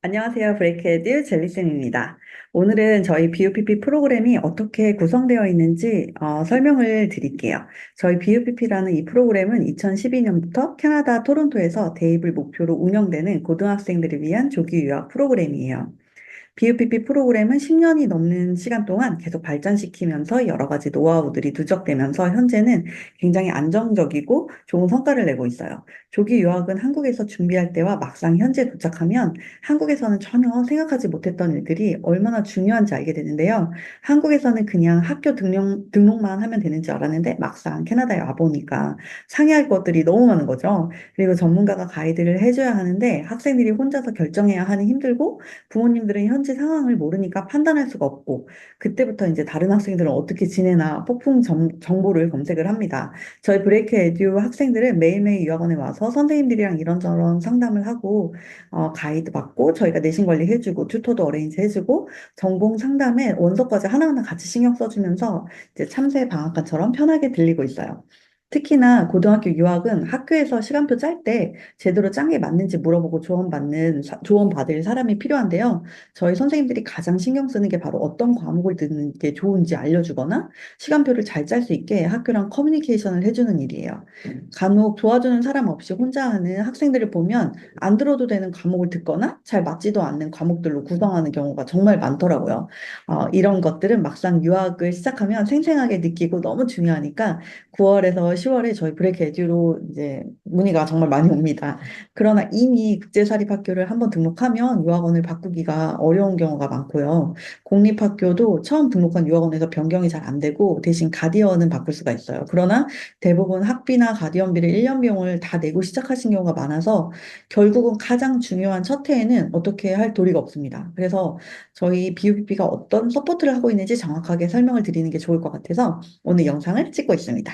안녕하세요. 브레이크헤드 젤리쌤입니다. 오늘은 저희 BUPP 프로그램이 어떻게 구성되어 있는지 설명을 드릴게요. 저희 BUPP라는 이 프로그램은 2012년부터 캐나다 토론토에서 대입을 목표로 운영되는 고등학생들을 위한 조기 유학 프로그램이에요. BUPP 프로그램은 10년이 넘는 시간 동안 계속 발전시키면서 여러 가지 노하우들이 누적되면서 현재는 굉장히 안정적이고 좋은 성과를 내고 있어요. 조기 유학은 한국에서 준비할 때와 막상 현재 도착하면 한국에서는 전혀 생각하지 못했던 일들이 얼마나 중요한지 알게 되는데요. 한국에서는 그냥 학교 등록만 하면 되는 줄 알았는데 막상 캐나다에 와보니까 상의할 것들이 너무 많은 거죠. 그리고 전문가가 가이드를 해줘야 하는데 학생들이 혼자서 결정해야 하는 힘들고 부모님들은 현재 상황을 모르니까 판단할 수가 없고, 그때부터 이제 다른 학생들은 어떻게 지내나 폭풍 정보를 검색을 합니다. 저희 브레이크 에듀 학생들은 매일매일 유학원에 와서 선생님들이랑 이런저런 상담을 하고, 가이드 받고, 저희가 내신 관리 해주고, 튜터도 어레인지 해주고, 전공 상담에 원서까지 하나하나 같이 신경 써주면서 이제 참새 방학간처럼 편하게 들리고 있어요. 특히나 고등학교 유학은 학교에서 시간표 짤 때 제대로 짠 게 맞는지 물어보고 조언받을 사람이 필요한데요. 저희 선생님들이 가장 신경 쓰는 게 바로 어떤 과목을 듣는 게 좋은지 알려주거나 시간표를 잘 짤 수 있게 학교랑 커뮤니케이션을 해주는 일이에요. 간혹 도와주는 사람 없이 혼자 하는 학생들을 보면 안 들어도 되는 과목을 듣거나 잘 맞지도 않는 과목들로 구성하는 경우가 정말 많더라고요. 이런 것들은 막상 유학을 시작하면 생생하게 느끼고 너무 중요하니까 9월에서 10월에 저희 브레이크 에듀로 이제 문의가 정말 많이 옵니다. 그러나 이미 국제사립학교를 한번 등록하면 유학원을 바꾸기가 어려운 경우가 많고요. 공립학교도 처음 등록한 유학원에서 변경이 잘 안 되고 대신 가디언은 바꿀 수가 있어요. 그러나 대부분 학비나 가디언비를 1년 비용을 다 내고 시작하신 경우가 많아서 결국은 가장 중요한 첫 해에는 어떻게 할 도리가 없습니다. 그래서 저희 BUPP가 어떤 서포트를 하고 있는지 정확하게 설명을 드리는 게 좋을 것 같아서 오늘 영상을 찍고 있습니다.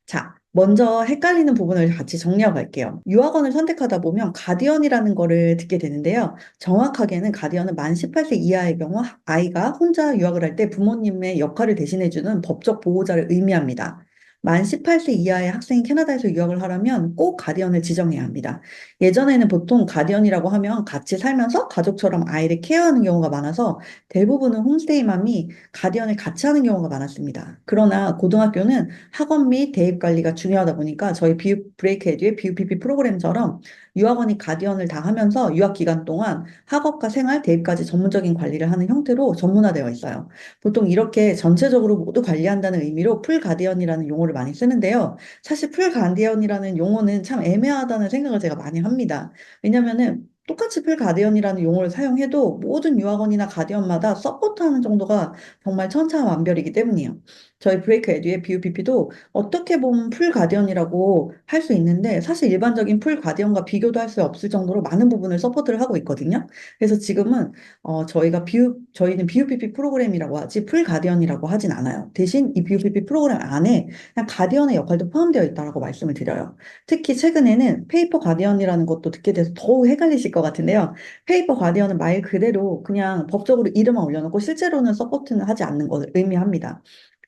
자, 먼저 헷갈리는 부분을 같이 정리하고 갈게요. 유학원을 선택하다 보면 가디언이라는 거를 듣게 되는데요. 정확하게는 가디언은 만 18세 이하의 경우 아이가 혼자 유학을 할 때 부모님의 역할을 대신해주는 법적 보호자를 의미합니다. 만 18세 이하의 학생이 캐나다에서 유학을 하려면 꼭 가디언을 지정해야 합니다. 예전에는 보통 가디언이라고 하면 같이 살면서 가족처럼 아이를 케어하는 경우가 많아서 대부분은 홈스테이맘이 가디언을 같이 하는 경우가 많았습니다. 그러나 고등학교는 학원 및 대입 관리가 중요하다 보니까 저희 브레이크 에듀의 BUPP 프로그램처럼 유학원이 가디언을 다 하면서 유학 기간 동안 학업과 생활, 대입까지 전문적인 관리를 하는 형태로 전문화되어 있어요. 보통 이렇게 전체적으로 모두 관리한다는 의미로 풀 가디언이라는 용어를 많이 쓰는데요. 사실 풀 가디언이라는 용어는 참 애매하다는 생각을 제가 많이 합니다. 왜냐면은 똑같이 풀 가디언이라는 용어를 사용해도 모든 유학원이나 가디언마다 서포트하는 정도가 정말 천차만별이기 때문이에요. 저희 브레이크 에듀의 BUPP도 어떻게 보면 풀 가디언이라고 할 수 있는데 사실 일반적인 풀 가디언과 비교도 할 수 없을 정도로 많은 부분을 서포트를 하고 있거든요. 그래서 지금은 저희는 BUPP 프로그램이라고 하지 풀 가디언이라고 하진 않아요. 대신 이 BUPP 프로그램 안에 그냥 가디언의 역할도 포함되어 있다라고 말씀을 드려요. 특히 최근에는 페이퍼 가디언이라는 것도 듣게 돼서 더욱 헷갈리실 것 같은데요. 페이퍼 가디언은 말 그대로 그냥 법적으로 이름만 올려놓고 실제로는 서포트는 하지 않는 것을 의미합니다.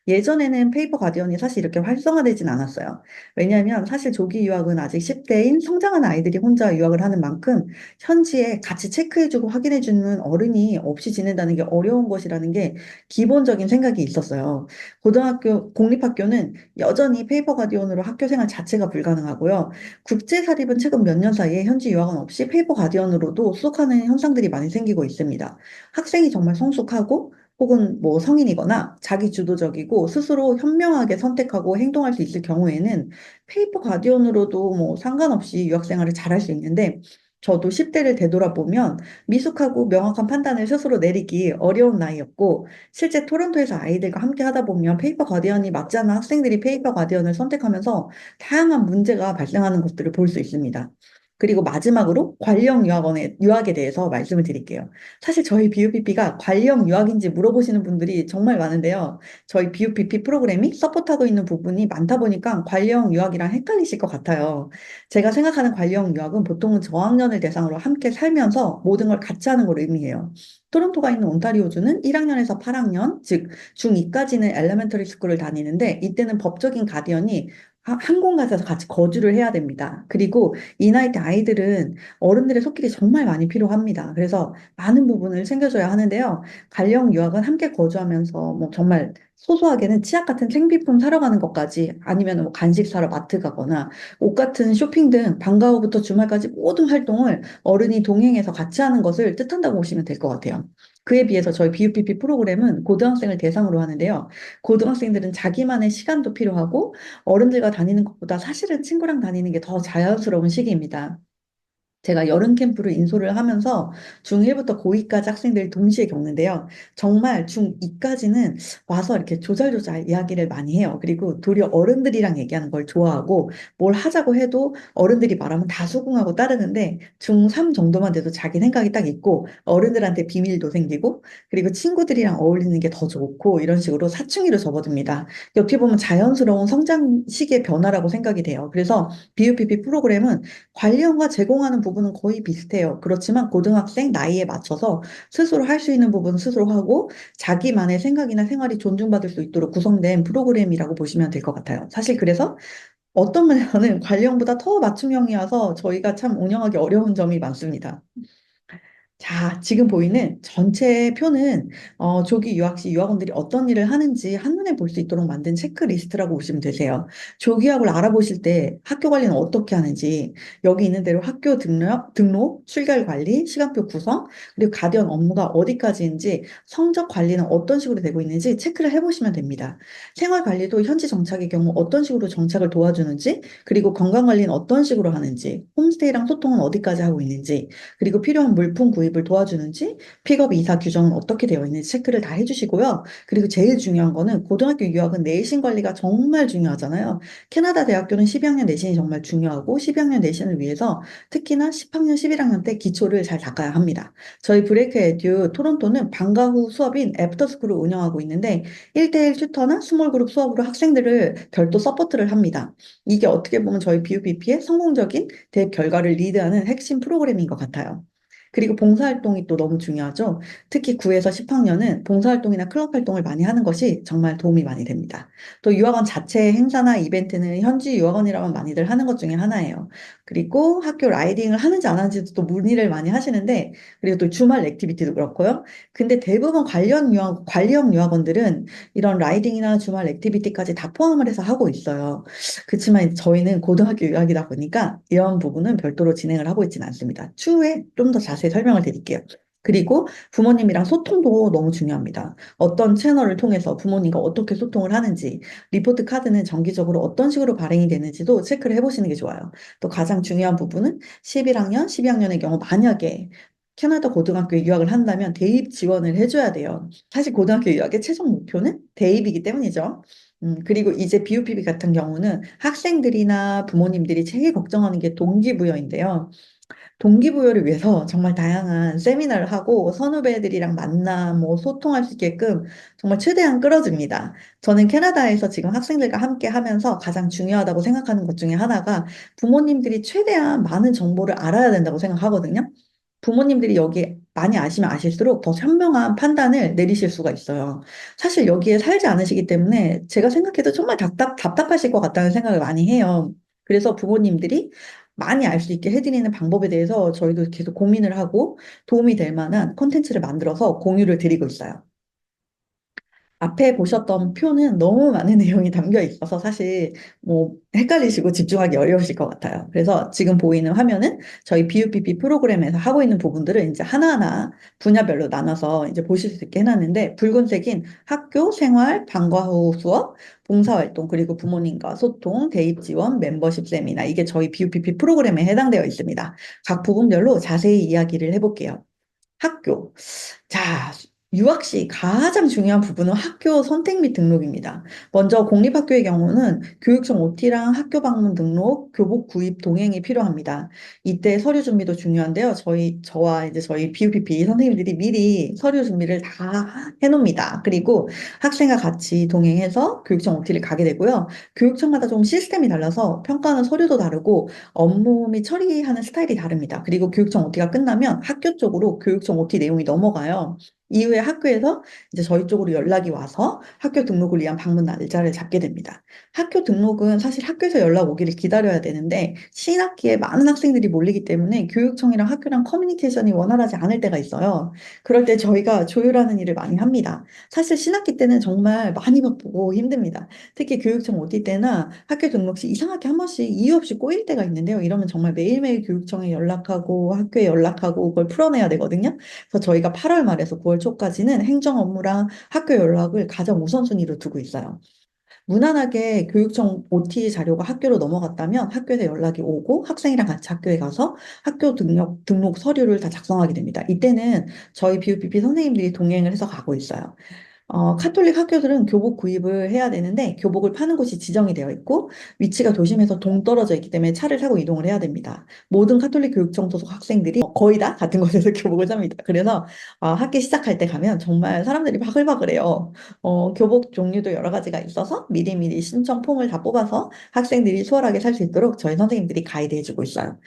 예전에는 페이퍼 가디언이 사실 이렇게 활성화되진 않았어요. 왜냐하면 사실 조기 유학은 아직 10대인 성장한 아이들이 혼자 유학을 하는 만큼 현지에 같이 체크해주고 확인해주는 어른이 없이 지낸다는 게 어려운 것이라는 게 기본적인 생각이 있었어요. 공립학교는 여전히 페이퍼 가디언으로 학교 생활 자체가 불가능하고요. 국제사립은 최근 몇 년 사이에 현지 유학원 없이 페이퍼 가디언으로도 수속하는 현상들이 많이 생기고 있습니다. 학생이 정말 성숙하고 혹은 뭐 성인이거나 자기 주도적이고 스스로 현명하게 선택하고 행동할 수 있을 경우에는 페이퍼 가디언으로도 뭐 상관없이 유학 생활을 잘할 수 있는데 저도 10대를 되돌아보면 미숙하고 명확한 판단을 스스로 내리기 어려운 나이였고 실제 토론토에서 아이들과 함께 하다 보면 페이퍼 가디언이 맞지 않는 학생들이 페이퍼 가디언을 선택하면서 다양한 문제가 발생하는 것들을 볼 수 있습니다. 그리고 마지막으로 관령 유학에 대해서 말씀을 드릴게요. 사실 저희 BUPP가 관령 유학인지 물어보시는 분들이 정말 많은데요. 저희 BUPP 프로그램이 서포트하고 있는 부분이 많다 보니까 관령 유학이랑 헷갈리실 것 같아요. 제가 생각하는 관령 유학은 보통은 저학년을 대상으로 함께 살면서 모든 걸 같이 하는 걸 의미해요. 토론토가 있는 온타리오주는 1학년에서 8학년, 즉 중2까지는 엘레멘터리 스쿨을 다니는데 이때는 법적인 가디언이 한 공간에서 같이 거주를 해야 됩니다. 그리고 이 나이 때 아이들은 어른들의 손길이 정말 많이 필요합니다. 그래서 많은 부분을 챙겨줘야 하는데요. 가령 유학은 함께 거주하면서 뭐 정말 소소하게는 치약 같은 생필품 사러 가는 것까지 아니면 뭐 간식 사러 마트 가거나 옷 같은 쇼핑 등 방과 후부터 주말까지 모든 활동을 어른이 동행해서 같이 하는 것을 뜻한다고 보시면 될 것 같아요. 그에 비해서 저희 BUPP 프로그램은 고등학생을 대상으로 하는데요. 고등학생들은 자기만의 시간도 필요하고 어른들과 다니는 것보다 사실은 친구랑 다니는 게 더 자연스러운 시기입니다. 제가 여름 캠프를 인솔을 하면서 중1부터 고2까지 학생들이 동시에 겪는데요. 정말 중2까지는 와서 이렇게 조잘조잘 이야기를 많이 해요. 그리고 도리어 어른들이랑 얘기하는 걸 좋아하고 뭘 하자고 해도 어른들이 말하면 다 수긍하고 따르는데 중3 정도만 돼도 자기 생각이 딱 있고 어른들한테 비밀도 생기고 그리고 친구들이랑 어울리는 게 더 좋고 이런 식으로 사춘기로 접어듭니다. 어떻게 보면 자연스러운 성장 시기의 변화라고 생각이 돼요. 그래서 BUPP 프로그램은 관리형과 제공하는 부분은 거의 비슷해요. 그렇지만 고등학생 나이에 맞춰서 스스로 할 수 있는 부분은 스스로 하고 자기만의 생각이나 생활이 존중받을 수 있도록 구성된 프로그램이라고 보시면 될 것 같아요. 사실 그래서 어떤 면은 관리형보다 더 맞춤형이어서 저희가 참 운영하기 어려운 점이 많습니다. 자, 지금 보이는 전체 표는 조기 유학 시 유학원들이 어떤 일을 하는지 한눈에 볼 수 있도록 만든 체크리스트라고 보시면 되세요. 조기 유학을 알아보실 때 학교 관리는 어떻게 하는지 여기 있는 대로 학교 등록, 출결 관리, 시간표 구성, 그리고 가디언 업무가 어디까지인지 성적 관리는 어떤 식으로 되고 있는지 체크를 해보시면 됩니다. 생활 관리도 현지 정착의 경우 어떤 식으로 정착을 도와주는지, 그리고 건강 관리는 어떤 식으로 하는지, 홈스테이랑 소통은 어디까지 하고 있는지, 그리고 필요한 물품 구입을 도와주는지, 픽업 이사 규정은 어떻게 되어 있는지 체크를 다 해주시고요. 그리고 제일 중요한 거는 고등학교 유학은 내신 관리가 정말 중요하잖아요. 캐나다 대학교는 12학년 내신이 정말 중요하고 12학년 내신을 위해서 특히나 10학년, 11학년 때 기초를 잘 닦아야 합니다. 저희 브레이크 에듀 토론토는 방과 후 수업인 애프터스쿨을 운영하고 있는데 1대1 튜터나 스몰 그룹 수업으로 학생들을 별도 서포트를 합니다. 이게 어떻게 보면 저희 BUPP의 성공적인 대입 결과를 리드하는 핵심 프로그램인 것 같아요. 그리고 봉사활동이 또 너무 중요하죠. 특히 9에서 10학년은 봉사활동이나 클럽 활동을 많이 하는 것이 정말 도움이 많이 됩니다. 또 유학원 자체의 행사나 이벤트는 현지 유학원이라면 많이들 하는 것 중에 하나예요. 그리고 학교 라이딩을 하는지 안 하는지도 또 문의를 많이 하시는데, 그리고 또 주말 액티비티도 그렇고요. 근데 대부분 관리형 유학원들은 이런 라이딩이나 주말 액티비티까지 다 포함을 해서 하고 있어요. 그렇지만 저희는 고등학교 유학이다 보니까 이런 부분은 별도로 진행을 하고 있지는 않습니다. 추후에 좀 더 자세히 설명을 드릴게요. 그리고 부모님이랑 소통도 너무 중요합니다. 어떤 채널을 통해서 부모님과 어떻게 소통을 하는지, 리포트 카드는 정기적으로 어떤 식으로 발행이 되는지도 체크를 해보시는 게 좋아요. 또 가장 중요한 부분은 11학년, 12학년의 경우 만약에 캐나다 고등학교에 유학을 한다면 대입 지원을 해줘야 돼요. 사실 고등학교 유학의 최종 목표는 대입이기 때문이죠. 그리고 이제 BUPP 같은 경우는 학생들이나 부모님들이 제일 걱정하는 게 동기부여인데요. 동기부여를 위해서 정말 다양한 세미나를 하고 선후배들이랑 만나 뭐 소통할 수 있게끔 정말 최대한 끌어줍니다. 저는 캐나다에서 지금 학생들과 함께 하면서 가장 중요하다고 생각하는 것 중에 하나가 부모님들이 최대한 많은 정보를 알아야 된다고 생각하거든요. 부모님들이 여기 많이 아시면 아실수록 더 현명한 판단을 내리실 수가 있어요. 사실 여기에 살지 않으시기 때문에 제가 생각해도 정말 답답하실 것 같다는 생각을 많이 해요. 그래서 부모님들이 많이 알 수 있게 해드리는 방법에 대해서 저희도 계속 고민을 하고 도움이 될 만한 콘텐츠를 만들어서 공유를 드리고 있어요. 앞에 보셨던 표는 너무 많은 내용이 담겨 있어서 사실 뭐 헷갈리시고 집중하기 어려우실 것 같아요. 그래서 지금 보이는 화면은 저희 BUPP 프로그램에서 하고 있는 부분들을 이제 하나하나 분야별로 나눠서 이제 보실 수 있게 해놨는데 붉은색인 학교, 생활, 방과 후 수업, 봉사활동, 그리고 부모님과 소통, 대입 지원, 멤버십 세미나 이게 저희 BUPP 프로그램에 해당되어 있습니다. 각 부분별로 자세히 이야기를 해볼게요. 학교. 자, 유학 시 가장 중요한 부분은 학교 선택 및 등록입니다. 먼저 공립학교의 경우는 교육청 OT랑 학교 방문 등록, 교복 구입 동행이 필요합니다. 이때 서류 준비도 중요한데요. 저와 이제 저희 BUPP 선생님들이 미리 서류 준비를 다 해놓습니다. 그리고 학생과 같이 동행해서 교육청 OT를 가게 되고요. 교육청마다 좀 시스템이 달라서 평가하는 서류도 다르고 업무 및 처리하는 스타일이 다릅니다. 그리고 교육청 OT가 끝나면 학교 쪽으로 교육청 OT 내용이 넘어가요. 이후에 학교에서 이제 저희 쪽으로 연락이 와서 학교 등록을 위한 방문 날짜를 잡게 됩니다. 학교 등록은 사실 학교에서 연락 오기를 기다려야 되는데 신학기에 많은 학생들이 몰리기 때문에 교육청이랑 학교랑 커뮤니케이션이 원활하지 않을 때가 있어요. 그럴 때 저희가 조율하는 일을 많이 합니다. 사실 신학기 때는 정말 많이 바쁘고 힘듭니다. 특히 교육청 OT 때나 학교 등록 시 이상하게 한 번씩 이유 없이 꼬일 때가 있는데요. 이러면 정말 매일매일 교육청에 연락하고 학교에 연락하고 그걸 풀어내야 되거든요. 그래서 저희가 8월 말에서 9월 초까지는 행정 업무랑 학교 연락을 가장 우선순위로 두고 있어요. 무난하게 교육청 OT 자료가 학교로 넘어갔다면 학교에서 연락이 오고 학생이랑 같이 학교에 가서 학교 등록 서류를 다 작성하게 됩니다. 이때는 저희 BUPP 선생님들이 동행을 해서 가고 있어요. 카톨릭 학교들은 교복 구입을 해야 되는데 교복을 파는 곳이 지정이 되어 있고 위치가 도심에서 동떨어져 있기 때문에 차를 타고 이동을 해야 됩니다. 모든 카톨릭 교육청 소속 학생들이 거의 다 같은 곳에서 교복을 삽니다. 그래서 학기 시작할 때 가면 정말 사람들이 바글바글해요. 교복 종류도 여러 가지가 있어서 미리미리 신청 폼을 다 뽑아서 학생들이 수월하게 살 수 있도록 저희 선생님들이 가이드 해주고 있어요.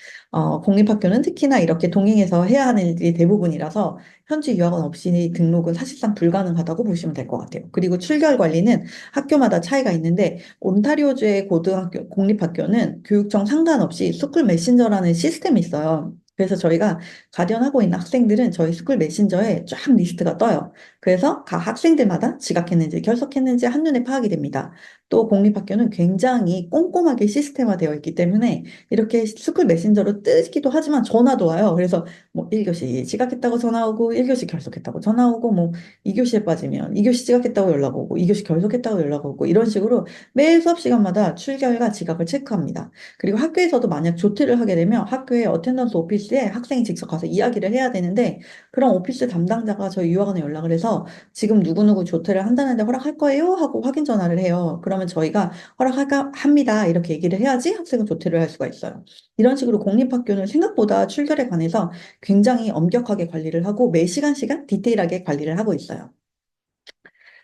공립학교는 특히나 이렇게 동행해서 해야 하는 일들이 대부분이라서 현지 유학원 없이 등록은 사실상 불가능하다고 보시면 될 것 같아요. 그리고 출결 관리는 학교마다 차이가 있는데 온타리오주의 고등학교, 공립학교는 교육청 상관없이 스쿨 메신저라는 시스템이 있어요. 그래서 저희가 가디언하고 있는 학생들은 저희 스쿨 메신저에 쫙 리스트가 떠요. 그래서 각 학생들마다 지각했는지 결석했는지 한눈에 파악이 됩니다. 또 공립학교는 굉장히 꼼꼼하게 시스템화되어 있기 때문에 이렇게 스쿨 메신저로 뜨기도 하지만 전화도 와요. 그래서 뭐 1교시 지각했다고 전화 오고 1교시 결석했다고 전화 오고 뭐 2교시에 빠지면 2교시 지각했다고 연락 오고 2교시 결석했다고 연락 오고 이런 식으로 매일 수업 시간마다 출결과 지각을 체크합니다. 그리고 학교에서도 만약 조퇴를 하게 되면 학교의 어텐던스 오피스에 학생이 직접 가서 이야기를 해야 되는데 그런 오피스 담당자가 저희 유학원에 연락을 해서 지금 누구누구 조퇴를 한다는데 허락할 거예요? 하고 확인 전화를 해요. 그러면 저희가 허락할까 합니다. 이렇게 얘기를 해야지 학생은 조퇴를 할 수가 있어요. 이런 식으로 공립학교는 생각보다 출결에 관해서 굉장히 엄격하게 관리를 하고 매 시간 디테일하게 관리를 하고 있어요.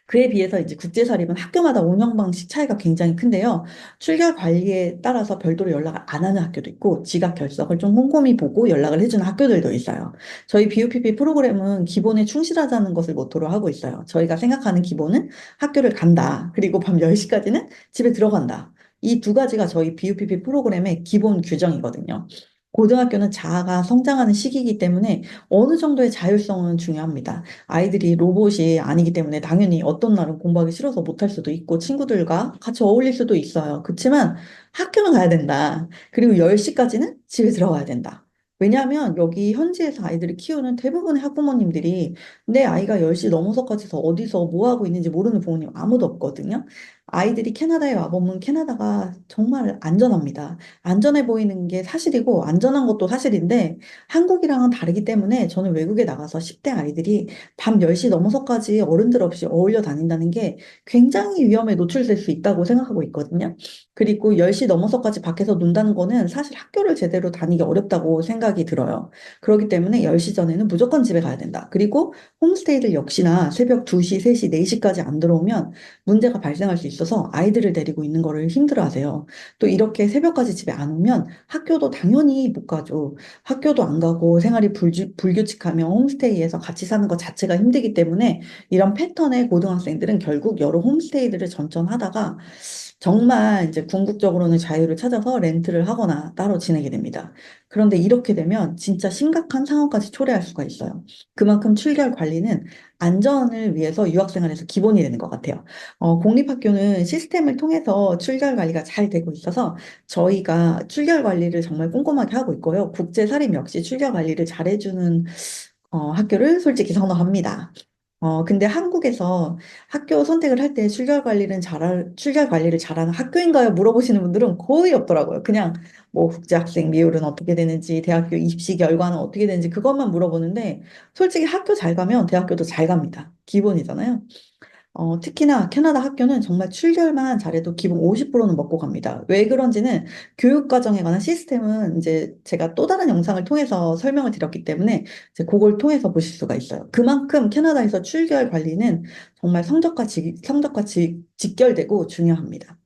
그에 비해서 이제 국제사립은 학교마다 운영 방식 차이가 굉장히 큰데요. 출결 관리에 따라서 별도로 연락을 안 하는 학교도 있고 지각 결석을 좀 꼼꼼히 보고 연락을 해주는 학교들도 있어요. 저희 BUPP 프로그램은 기본에 충실하자는 것을 모토로 하고 있어요. 저희가 생각하는 기본은 학교를 간다. 그리고 밤 10시까지는 집에 들어간다. 이 두 가지가 저희 BUPP 프로그램의 기본 규정이거든요. 고등학교는 자아가 성장하는 시기이기 때문에 어느 정도의 자율성은 중요합니다. 아이들이 로봇이 아니기 때문에 당연히 어떤 날은 공부하기 싫어서 못할 수도 있고 친구들과 같이 어울릴 수도 있어요. 그렇지만 학교는 가야 된다. 그리고 10시까지는 집에 들어가야 된다. 왜냐하면 여기 현지에서 아이들을 키우는 대부분의 학부모님들이 내 아이가 10시 넘어서까지서 어디서 뭐 하고 있는지 모르는 부모님 아무도 없거든요. 아이들이 캐나다에 와보면 캐나다가 정말 안전합니다. 안전해 보이는 게 사실이고 안전한 것도 사실인데 한국이랑은 다르기 때문에 저는 외국에 나가서 10대 아이들이 밤 10시 넘어서까지 어른들 없이 어울려 다닌다는 게 굉장히 위험에 노출될 수 있다고 생각하고 있거든요. 그리고 10시 넘어서까지 밖에서 논다는 거는 사실 학교를 제대로 다니기 어렵다고 생각이 들어요. 그렇기 때문에 10시 전에는 무조건 집에 가야 된다. 그리고 홈스테이들 역시나 새벽 2시, 3시, 4시까지 안 들어오면 문제가 발생할 수 있어서 아이들을 데리고 있는 거를 힘들어 하세요. 또 이렇게 새벽까지 집에 안 오면 학교도 당연히 못 가죠. 학교도 안 가고 생활이 불규칙하면 홈스테이에서 같이 사는 것 자체가 힘들기 때문에 이런 패턴의 고등학생들은 결국 여러 홈스테이들을 전전하다가 정말 이제 궁극적으로는 자유를 찾아서 렌트를 하거나 따로 지내게 됩니다. 그런데 이렇게 되면 진짜 심각한 상황까지 초래할 수가 있어요. 그만큼 출결 관리는 안전을 위해서 유학생활에서 기본이 되는 것 같아요. 공립학교는 시스템을 통해서 출결 관리가 잘 되고 있어서 저희가 출결 관리를 정말 꼼꼼하게 하고 있고요. 국제사립 역시 출결 관리를 잘해주는 학교를 솔직히 선호합니다. 근데 한국에서 학교 선택을 할 때 출결 관리를 잘하는 학교인가요? 물어보시는 분들은 거의 없더라고요. 그냥 뭐 국제학생 비율은 어떻게 되는지, 대학교 입시 결과는 어떻게 되는지 그것만 물어보는데 솔직히 학교 잘 가면 대학교도 잘 갑니다. 기본이잖아요. 특히나 캐나다 학교는 정말 출결만 잘해도 기본 50%는 먹고 갑니다. 왜 그런지는 교육과정에 관한 시스템은 이제 제가 또 다른 영상을 통해서 설명을 드렸기 때문에 이제 그걸 통해서 보실 수가 있어요. 그만큼 캐나다에서 출결 관리는 정말 성적과 직결되고 중요합니다.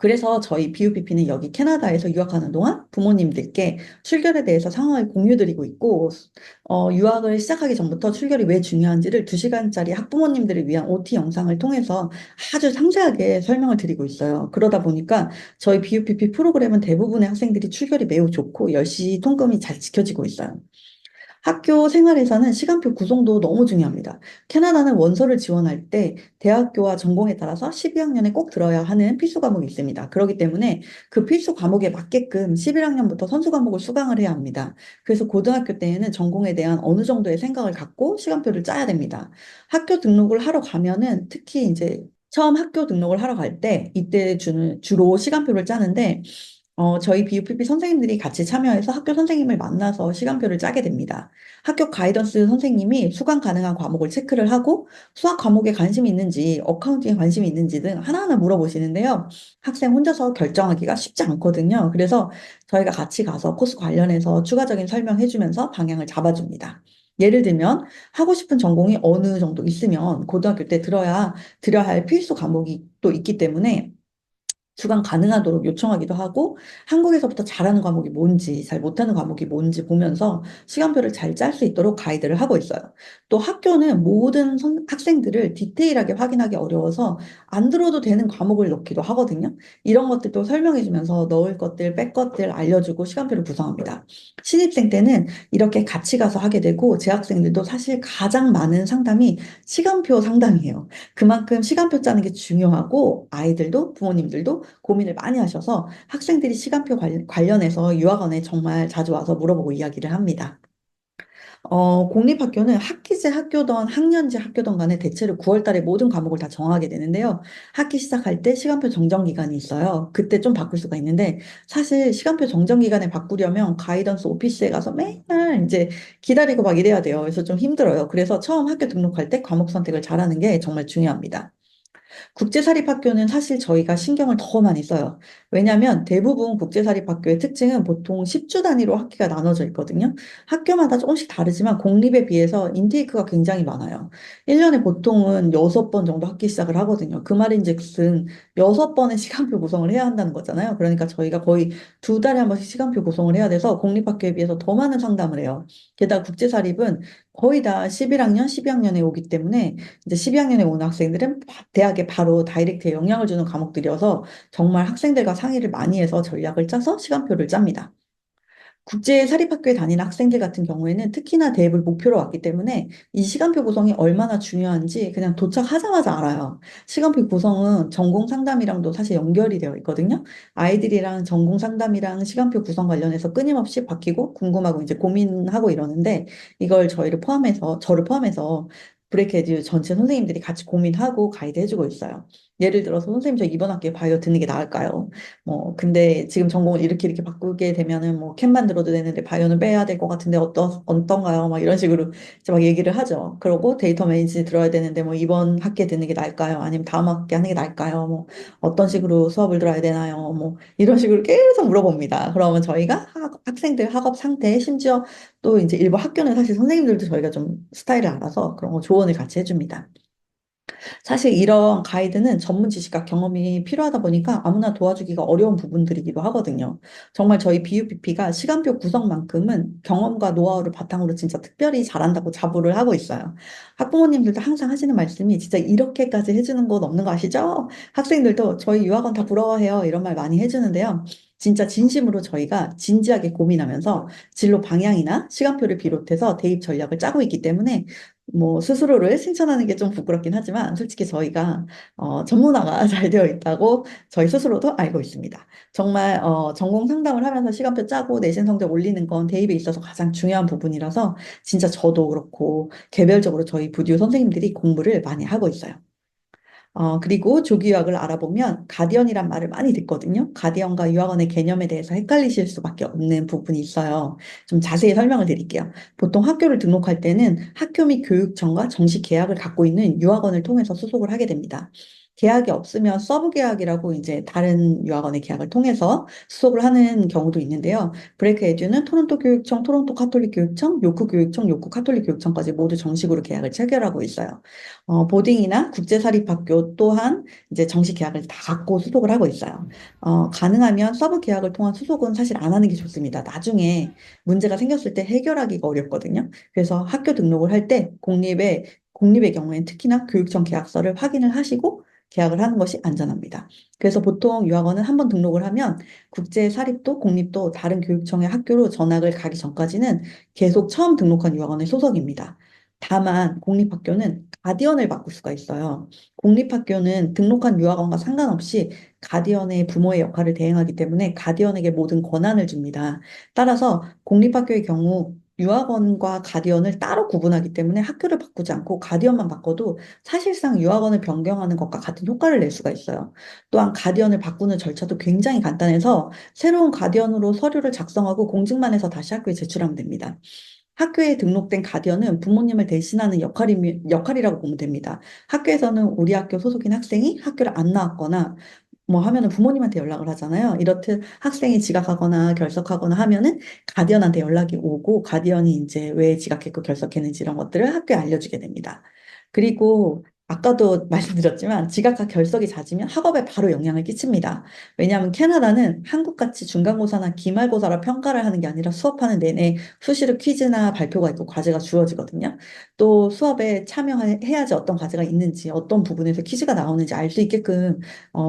그래서 저희 BUPP는 여기 캐나다에서 유학하는 동안 부모님들께 출결에 대해서 상황을 공유드리고 있고, 유학을 시작하기 전부터 출결이 왜 중요한지를 2시간짜리 학부모님들을 위한 OT 영상을 통해서 아주 상세하게 설명을 드리고 있어요. 그러다 보니까 저희 BUPP 프로그램은 대부분의 학생들이 출결이 매우 좋고 10시 통금이 잘 지켜지고 있어요. 학교 생활에서는 시간표 구성도 너무 중요합니다. 캐나다는 원서를 지원할 때 대학교와 전공에 따라서 12학년에 꼭 들어야 하는 필수 과목이 있습니다. 그렇기 때문에 그 필수 과목에 맞게끔 11학년부터 선수 과목을 수강을 해야 합니다. 그래서 고등학교 때에는 전공에 대한 어느 정도의 생각을 갖고 시간표를 짜야 됩니다. 학교 등록을 하러 가면은 특히 이제 처음 학교 등록을 하러 갈 때 이때 주로 시간표를 짜는데 저희 BUPP 선생님들이 같이 참여해서 학교 선생님을 만나서 시간표를 짜게 됩니다. 학교 가이던스 선생님이 수강 가능한 과목을 체크를 하고 수학 과목에 관심이 있는지, 어카운팅에 관심이 있는지 등 하나하나 물어보시는데요. 학생 혼자서 결정하기가 쉽지 않거든요. 그래서 저희가 같이 가서 코스 관련해서 추가적인 설명해주면서 방향을 잡아줍니다. 예를 들면 하고 싶은 전공이 어느 정도 있으면 고등학교 때 들어야 할 필수 과목이 또 있기 때문에 수강 가능하도록 요청하기도 하고 한국에서부터 잘하는 과목이 뭔지 잘 못하는 과목이 뭔지 보면서 시간표를 잘 짤 수 있도록 가이드를 하고 있어요. 또 학교는 모든 학생들을 디테일하게 확인하기 어려워서 안 들어도 되는 과목을 넣기도 하거든요. 이런 것들도 설명해 주면서 넣을 것들, 뺄 것들 알려주고 시간표를 구성합니다. 신입생 때는 이렇게 같이 가서 하게 되고 재학생들도 사실 가장 많은 상담이 시간표 상담이에요. 그만큼 시간표 짜는 게 중요하고 아이들도 부모님들도 고민을 많이 하셔서 학생들이 시간표 관련해서 유학원에 정말 자주 와서 물어보고 이야기를 합니다. 공립학교는 학기제 학교던 학년제 학교던 간에 대체로 9월 달에 모든 과목을 다 정하게 되는데요. 학기 시작할 때 시간표 정정 기간이 있어요. 그때 좀 바꿀 수가 있는데 사실 시간표 정정 기간에 바꾸려면 가이던스 오피스에 가서 맨날 이제 기다리고 막 이래야 돼요. 그래서 좀 힘들어요. 그래서 처음 학교 등록할 때 과목 선택을 잘하는 게 정말 중요합니다. 국제사립학교는 사실 저희가 신경을 더 많이 써요. 왜냐하면 대부분 국제사립학교의 특징은 보통 10주 단위로 학기가 나눠져 있거든요. 학교마다 조금씩 다르지만 공립에 비해서 인테이크가 굉장히 많아요. 1년에 보통은 6번 정도 학기 시작을 하거든요. 그 말인즉슨 6번의 시간표 구성을 해야 한다는 거잖아요. 그러니까 저희가 거의 2달에 한 번씩 시간표 구성을 해야 돼서 공립학교에 비해서 더 많은 상담을 해요. 게다가 국제사립은 거의 다 11학년, 12학년에 오기 때문에 이제 12학년에 오는 학생들은 대학에 바로 다이렉트에 영향을 주는 과목들이어서 정말 학생들과 상의를 많이 해서 전략을 짜서 시간표를 짭니다. 국제 사립학교에 다니는 학생들 같은 경우에는 특히나 대입을 목표로 왔기 때문에 이 시간표 구성이 얼마나 중요한지 그냥 도착하자마자 알아요. 시간표 구성은 전공 상담이랑도 사실 연결이 되어 있거든요. 아이들이랑 전공 상담이랑 시간표 구성 관련해서 끊임없이 바뀌고 궁금하고 이제 고민하고 이러는데 이걸 저를 포함해서 브레이크헤드 전체 선생님들이 같이 고민하고 가이드 해주고 있어요. 예를 들어서 선생님 저 이번 학기에 바이오 듣는 게 나을까요? 근데 지금 전공을 이렇게 바꾸게 되면은 캔만 들어도 되는데 바이오는 빼야 될 것 같은데 어떤가요? 막 이런 식으로 이제 막 얘기를 하죠. 그러고 데이터 매니지 들어야 되는데 이번 학기에 듣는 게 나을까요? 아니면 다음 학기에 하는 게 나을까요? 어떤 식으로 수업을 들어야 되나요? 이런 식으로 계속 물어봅니다. 그러면 저희가 학생들 학업 상태, 심지어 또 이제 일부 학교는 사실 선생님들도 저희가 좀 스타일을 알아서 그런 거 조언을 같이 해줍니다. 사실 이런 가이드는 전문 지식과 경험이 필요하다 보니까 아무나 도와주기가 어려운 부분들이기도 하거든요. 정말 저희 BUPP가 시간표 구성만큼은 경험과 노하우를 바탕으로 진짜 특별히 잘한다고 자부를 하고 있어요. 학부모님들도 항상 하시는 말씀이 진짜 이렇게까지 해주는 곳 없는 거 아시죠? 학생들도 저희 유학원 다 부러워해요. 이런 말 많이 해주는데요. 진짜 진심으로 저희가 진지하게 고민하면서 진로 방향이나 시간표를 비롯해서 대입 전략을 짜고 있기 때문에 스스로를 칭찬하는 게 좀 부끄럽긴 하지만 솔직히 저희가 전문화가 잘 되어 있다고 저희 스스로도 알고 있습니다. 정말 전공 상담을 하면서 시간표 짜고 내신 성적 올리는 건 대입에 있어서 가장 중요한 부분이라서 진짜 저도 그렇고 개별적으로 저희 부디오 선생님들이 공부를 많이 하고 있어요. 그리고 조기 유학을 알아보면 가디언이란 말을 많이 듣거든요. 가디언과 유학원의 개념에 대해서 헷갈리실 수밖에 없는 부분이 있어요. 좀 자세히 설명을 드릴게요. 보통 학교를 등록할 때는 학교 및 교육청과 정식 계약을 갖고 있는 유학원을 통해서 소속을 하게 됩니다. 계약이 없으면 서브 계약이라고 이제 다른 유학원의 계약을 통해서 수속을 하는 경우도 있는데요. 브레이크 에듀는 토론토 교육청, 토론토 카톨릭 교육청, 요크 교육청, 요크 카톨릭 교육청까지 모두 정식으로 계약을 체결하고 있어요. 보딩이나 국제사립학교 또한 이제 정식 계약을 다 갖고 수속을 하고 있어요. 가능하면 서브 계약을 통한 수속은 사실 안 하는 게 좋습니다. 나중에 문제가 생겼을 때 해결하기가 어렵거든요. 그래서 학교 등록을 할 때 공립의 경우에는 특히나 교육청 계약서를 확인을 하시고 계약을 하는 것이 안전합니다. 그래서 보통 유학원은 한번 등록을 하면 국제 사립도 공립도 다른 교육청의 학교로 전학을 가기 전까지는 계속 처음 등록한 유학원의 소속입니다. 다만 공립학교는 가디언을 바꿀 수가 있어요. 공립학교는 등록한 유학원과 상관없이 가디언의 부모의 역할을 대행하기 때문에 가디언에게 모든 권한을 줍니다. 따라서 공립학교의 경우 유학원과 가디언을 따로 구분하기 때문에 학교를 바꾸지 않고 가디언만 바꿔도 사실상 유학원을 변경하는 것과 같은 효과를 낼 수가 있어요. 또한 가디언을 바꾸는 절차도 굉장히 간단해서 새로운 가디언으로 서류를 작성하고 공증만 해서 다시 학교에 제출하면 됩니다. 학교에 등록된 가디언은 부모님을 대신하는 역할이라고 보면 됩니다. 학교에서는 우리 학교 소속인 학생이 학교를 안 나왔거나 뭐 하면은 부모님한테 연락을 하잖아요. 이렇듯 학생이 지각하거나 결석하거나 하면은 가디언한테 연락이 오고 가디언이 이제 왜 지각했고 결석했는지 이런 것들을 학교에 알려주게 됩니다. 그리고 아까도 말씀드렸지만 지각과 결석이 잦으면 학업에 바로 영향을 끼칩니다. 왜냐하면 캐나다는 한국같이 중간고사나 기말고사라 평가를 하는 게 아니라 수업하는 내내 수시로 퀴즈나 발표가 있고 과제가 주어지거든요. 또 수업에 참여해야지 어떤 과제가 있는지 어떤 부분에서 퀴즈가 나오는지 알 수 있게끔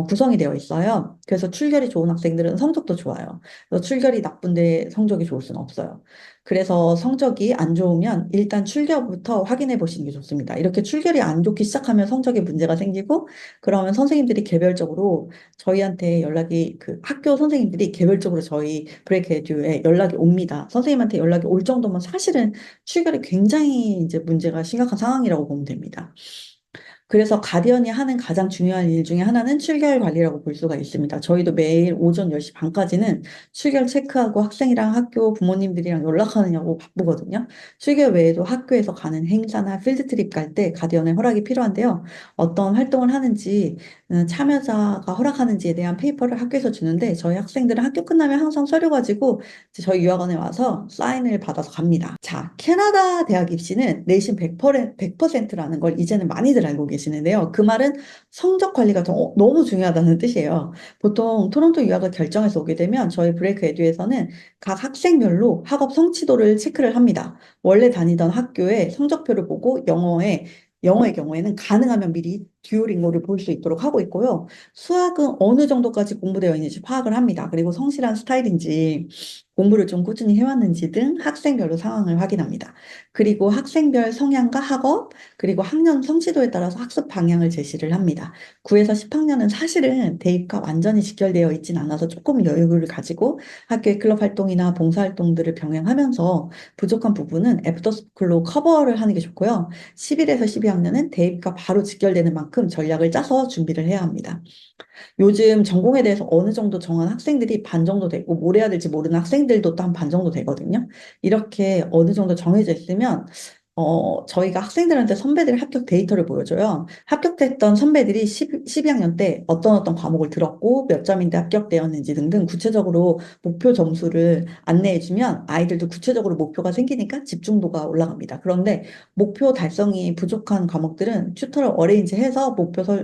구성이 되어 있어요. 그래서 출결이 좋은 학생들은 성적도 좋아요. 그래서 출결이 나쁜데 성적이 좋을 수는 없어요. 그래서 성적이 안 좋으면 일단 출결부터 확인해 보시는 게 좋습니다. 이렇게 출결이 안 좋기 시작하면 성적에 문제가 생기고 그러면 선생님들이 개별적으로 저희한테 그 학교 선생님들이 개별적으로 저희 브레이크 에듀에 연락이 옵니다. 선생님한테 연락이 올 정도면 사실은 출결이 굉장히 이제 문제가 심각한 상황이라고 보면 됩니다. 그래서 가디언이 하는 가장 중요한 일 중에 하나는 출결 관리라고 볼 수가 있습니다. 저희도 매일 오전 10시 반까지는 출결 체크하고 학생이랑 학교 부모님들이랑 연락하느냐고 바쁘거든요. 출결 외에도 학교에서 가는 행사나 필드트립 갈 때 가디언의 허락이 필요한데요. 어떤 활동을 하는지 참여자가 허락하는지에 대한 페이퍼를 학교에서 주는데 저희 학생들은 학교 끝나면 항상 서류 가지고 이제 저희 유학원에 와서 사인을 받아서 갑니다. 자, 캐나다 대학 입시는 내신 100%라는 걸 이제는 많이들 알고 계시는데요. 그 말은 성적 관리가 너무 중요하다는 뜻이에요. 보통 토론토 유학을 결정해서 오게 되면 저희 브레이크 에듀에서는 각 학생별로 학업 성취도를 체크를 합니다. 원래 다니던 학교의 성적표를 보고 영어의 경우에는 가능하면 미리 듀오링고를 볼 수 있도록 하고 있고요. 수학은 어느 정도까지 공부되어 있는지 파악을 합니다. 그리고 성실한 스타일인지 공부를 좀 꾸준히 해왔는지 등 학생별로 상황을 확인합니다. 그리고 학생별 성향과 학업, 그리고 학년 성취도에 따라서 학습 방향을 제시를 합니다. 9에서 10학년은 사실은 대입과 완전히 직결되어 있진 않아서 조금 여유를 가지고 학교의 클럽 활동이나 봉사 활동들을 병행하면서 부족한 부분은 애프터스쿨로 커버를 하는 게 좋고요. 11에서 12학년은 대입과 바로 직결되는 만큼 전략을 짜서 준비를 해야 합니다. 요즘 전공에 대해서 어느 정도 정한 학생들이 반 정도 되고 뭘 해야 될지 모르는 학생들도 또 한 반 정도 되거든요. 이렇게 어느 정도 정해져 있으면 저희가 학생들한테 선배들의 합격 데이터를 보여줘요. 합격했던 선배들이 12학년 때 어떤 과목을 들었고 몇 점인데 합격되었는지 등등 구체적으로 목표 점수를 안내해주면 아이들도 구체적으로 목표가 생기니까 집중도가 올라갑니다. 그런데 목표 달성이 부족한 과목들은 튜터를 어레인지해서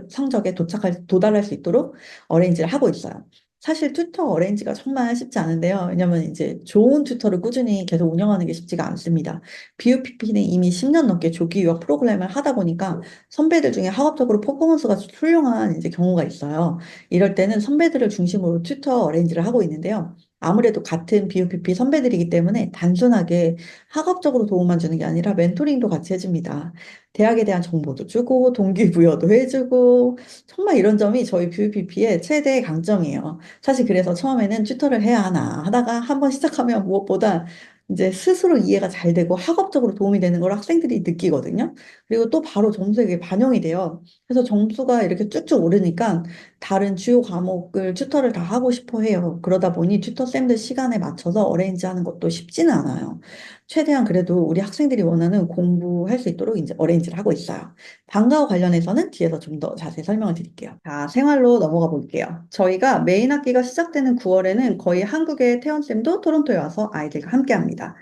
성적에 도달할 수 있도록 어레인지를 하고 있어요. 사실 튜터 어레인지가 정말 쉽지 않은데요. 왜냐면 이제 좋은 튜터를 꾸준히 계속 운영하는 게 쉽지가 않습니다. BUPP는 이미 10년 넘게 조기 유학 프로그램을 하다 보니까 선배들 중에 학업적으로 퍼포먼스가 훌륭한 이제 경우가 있어요. 이럴 때는 선배들을 중심으로 튜터 어레인지를 하고 있는데요. 아무래도 같은 BUPP 선배들이기 때문에 단순하게 학업적으로 도움만 주는 게 아니라 멘토링도 같이 해줍니다. 대학에 대한 정보도 주고 동기부여도 해주고 정말 이런 점이 저희 BUPP의 최대 강점이에요. 사실 그래서 처음에는 튜터를 해야 하나 하다가 한번 시작하면 무엇보다 이제 스스로 이해가 잘 되고 학업적으로 도움이 되는 걸 학생들이 느끼거든요. 그리고 또 바로 점수에 반영이 돼요. 그래서 점수가 이렇게 쭉쭉 오르니까 다른 주요 과목을 튜터를 다 하고 싶어 해요. 그러다 보니 튜터쌤들 시간에 맞춰서 어레인지 하는 것도 쉽지는 않아요. 최대한 그래도 우리 학생들이 원하는 공부할 수 있도록 이제 어레인지를 하고 있어요. 방과후 관련해서는 뒤에서 좀 더 자세히 설명을 드릴게요. 자, 생활로 넘어가 볼게요. 저희가 메인 학기가 시작되는 9월에는 거의 한국의 태연쌤도 토론토에 와서 아이들과 함께 합니다.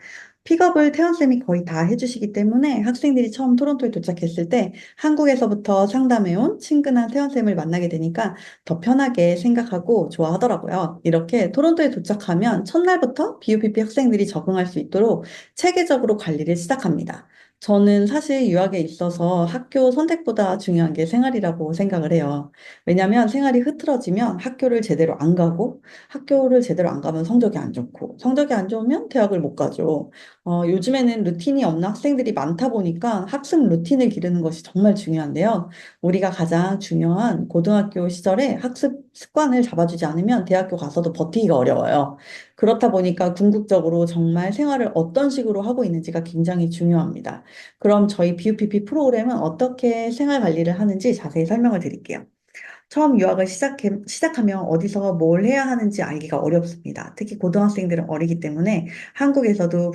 픽업을 태연쌤이 거의 다 해주시기 때문에 학생들이 처음 토론토에 도착했을 때 한국에서부터 상담해온 친근한 태연쌤을 만나게 되니까 더 편하게 생각하고 좋아하더라고요. 이렇게 토론토에 도착하면 첫날부터 BUPP 학생들이 적응할 수 있도록 체계적으로 관리를 시작합니다. 저는 사실 유학에 있어서 학교 선택보다 중요한 게 생활이라고 생각을 해요. 왜냐하면 생활이 흐트러지면 학교를 제대로 안 가고 학교를 제대로 안 가면 성적이 안 좋고 성적이 안 좋으면 대학을 못 가죠. 요즘에는 루틴이 없는 학생들이 많다 보니까 학습 루틴을 기르는 것이 정말 중요한데요. 우리가 가장 중요한 고등학교 시절에 학습 습관을 잡아주지 않으면 대학교 가서도 버티기가 어려워요. 그렇다 보니까 궁극적으로 정말 생활을 어떤 식으로 하고 있는지가 굉장히 중요합니다. 그럼 저희 BUPP 프로그램은 어떻게 생활 관리를 하는지 자세히 설명을 드릴게요. 처음 유학을 시작하면 어디서 뭘 해야 하는지 알기가 어렵습니다. 특히 고등학생들은 어리기 때문에 한국에서도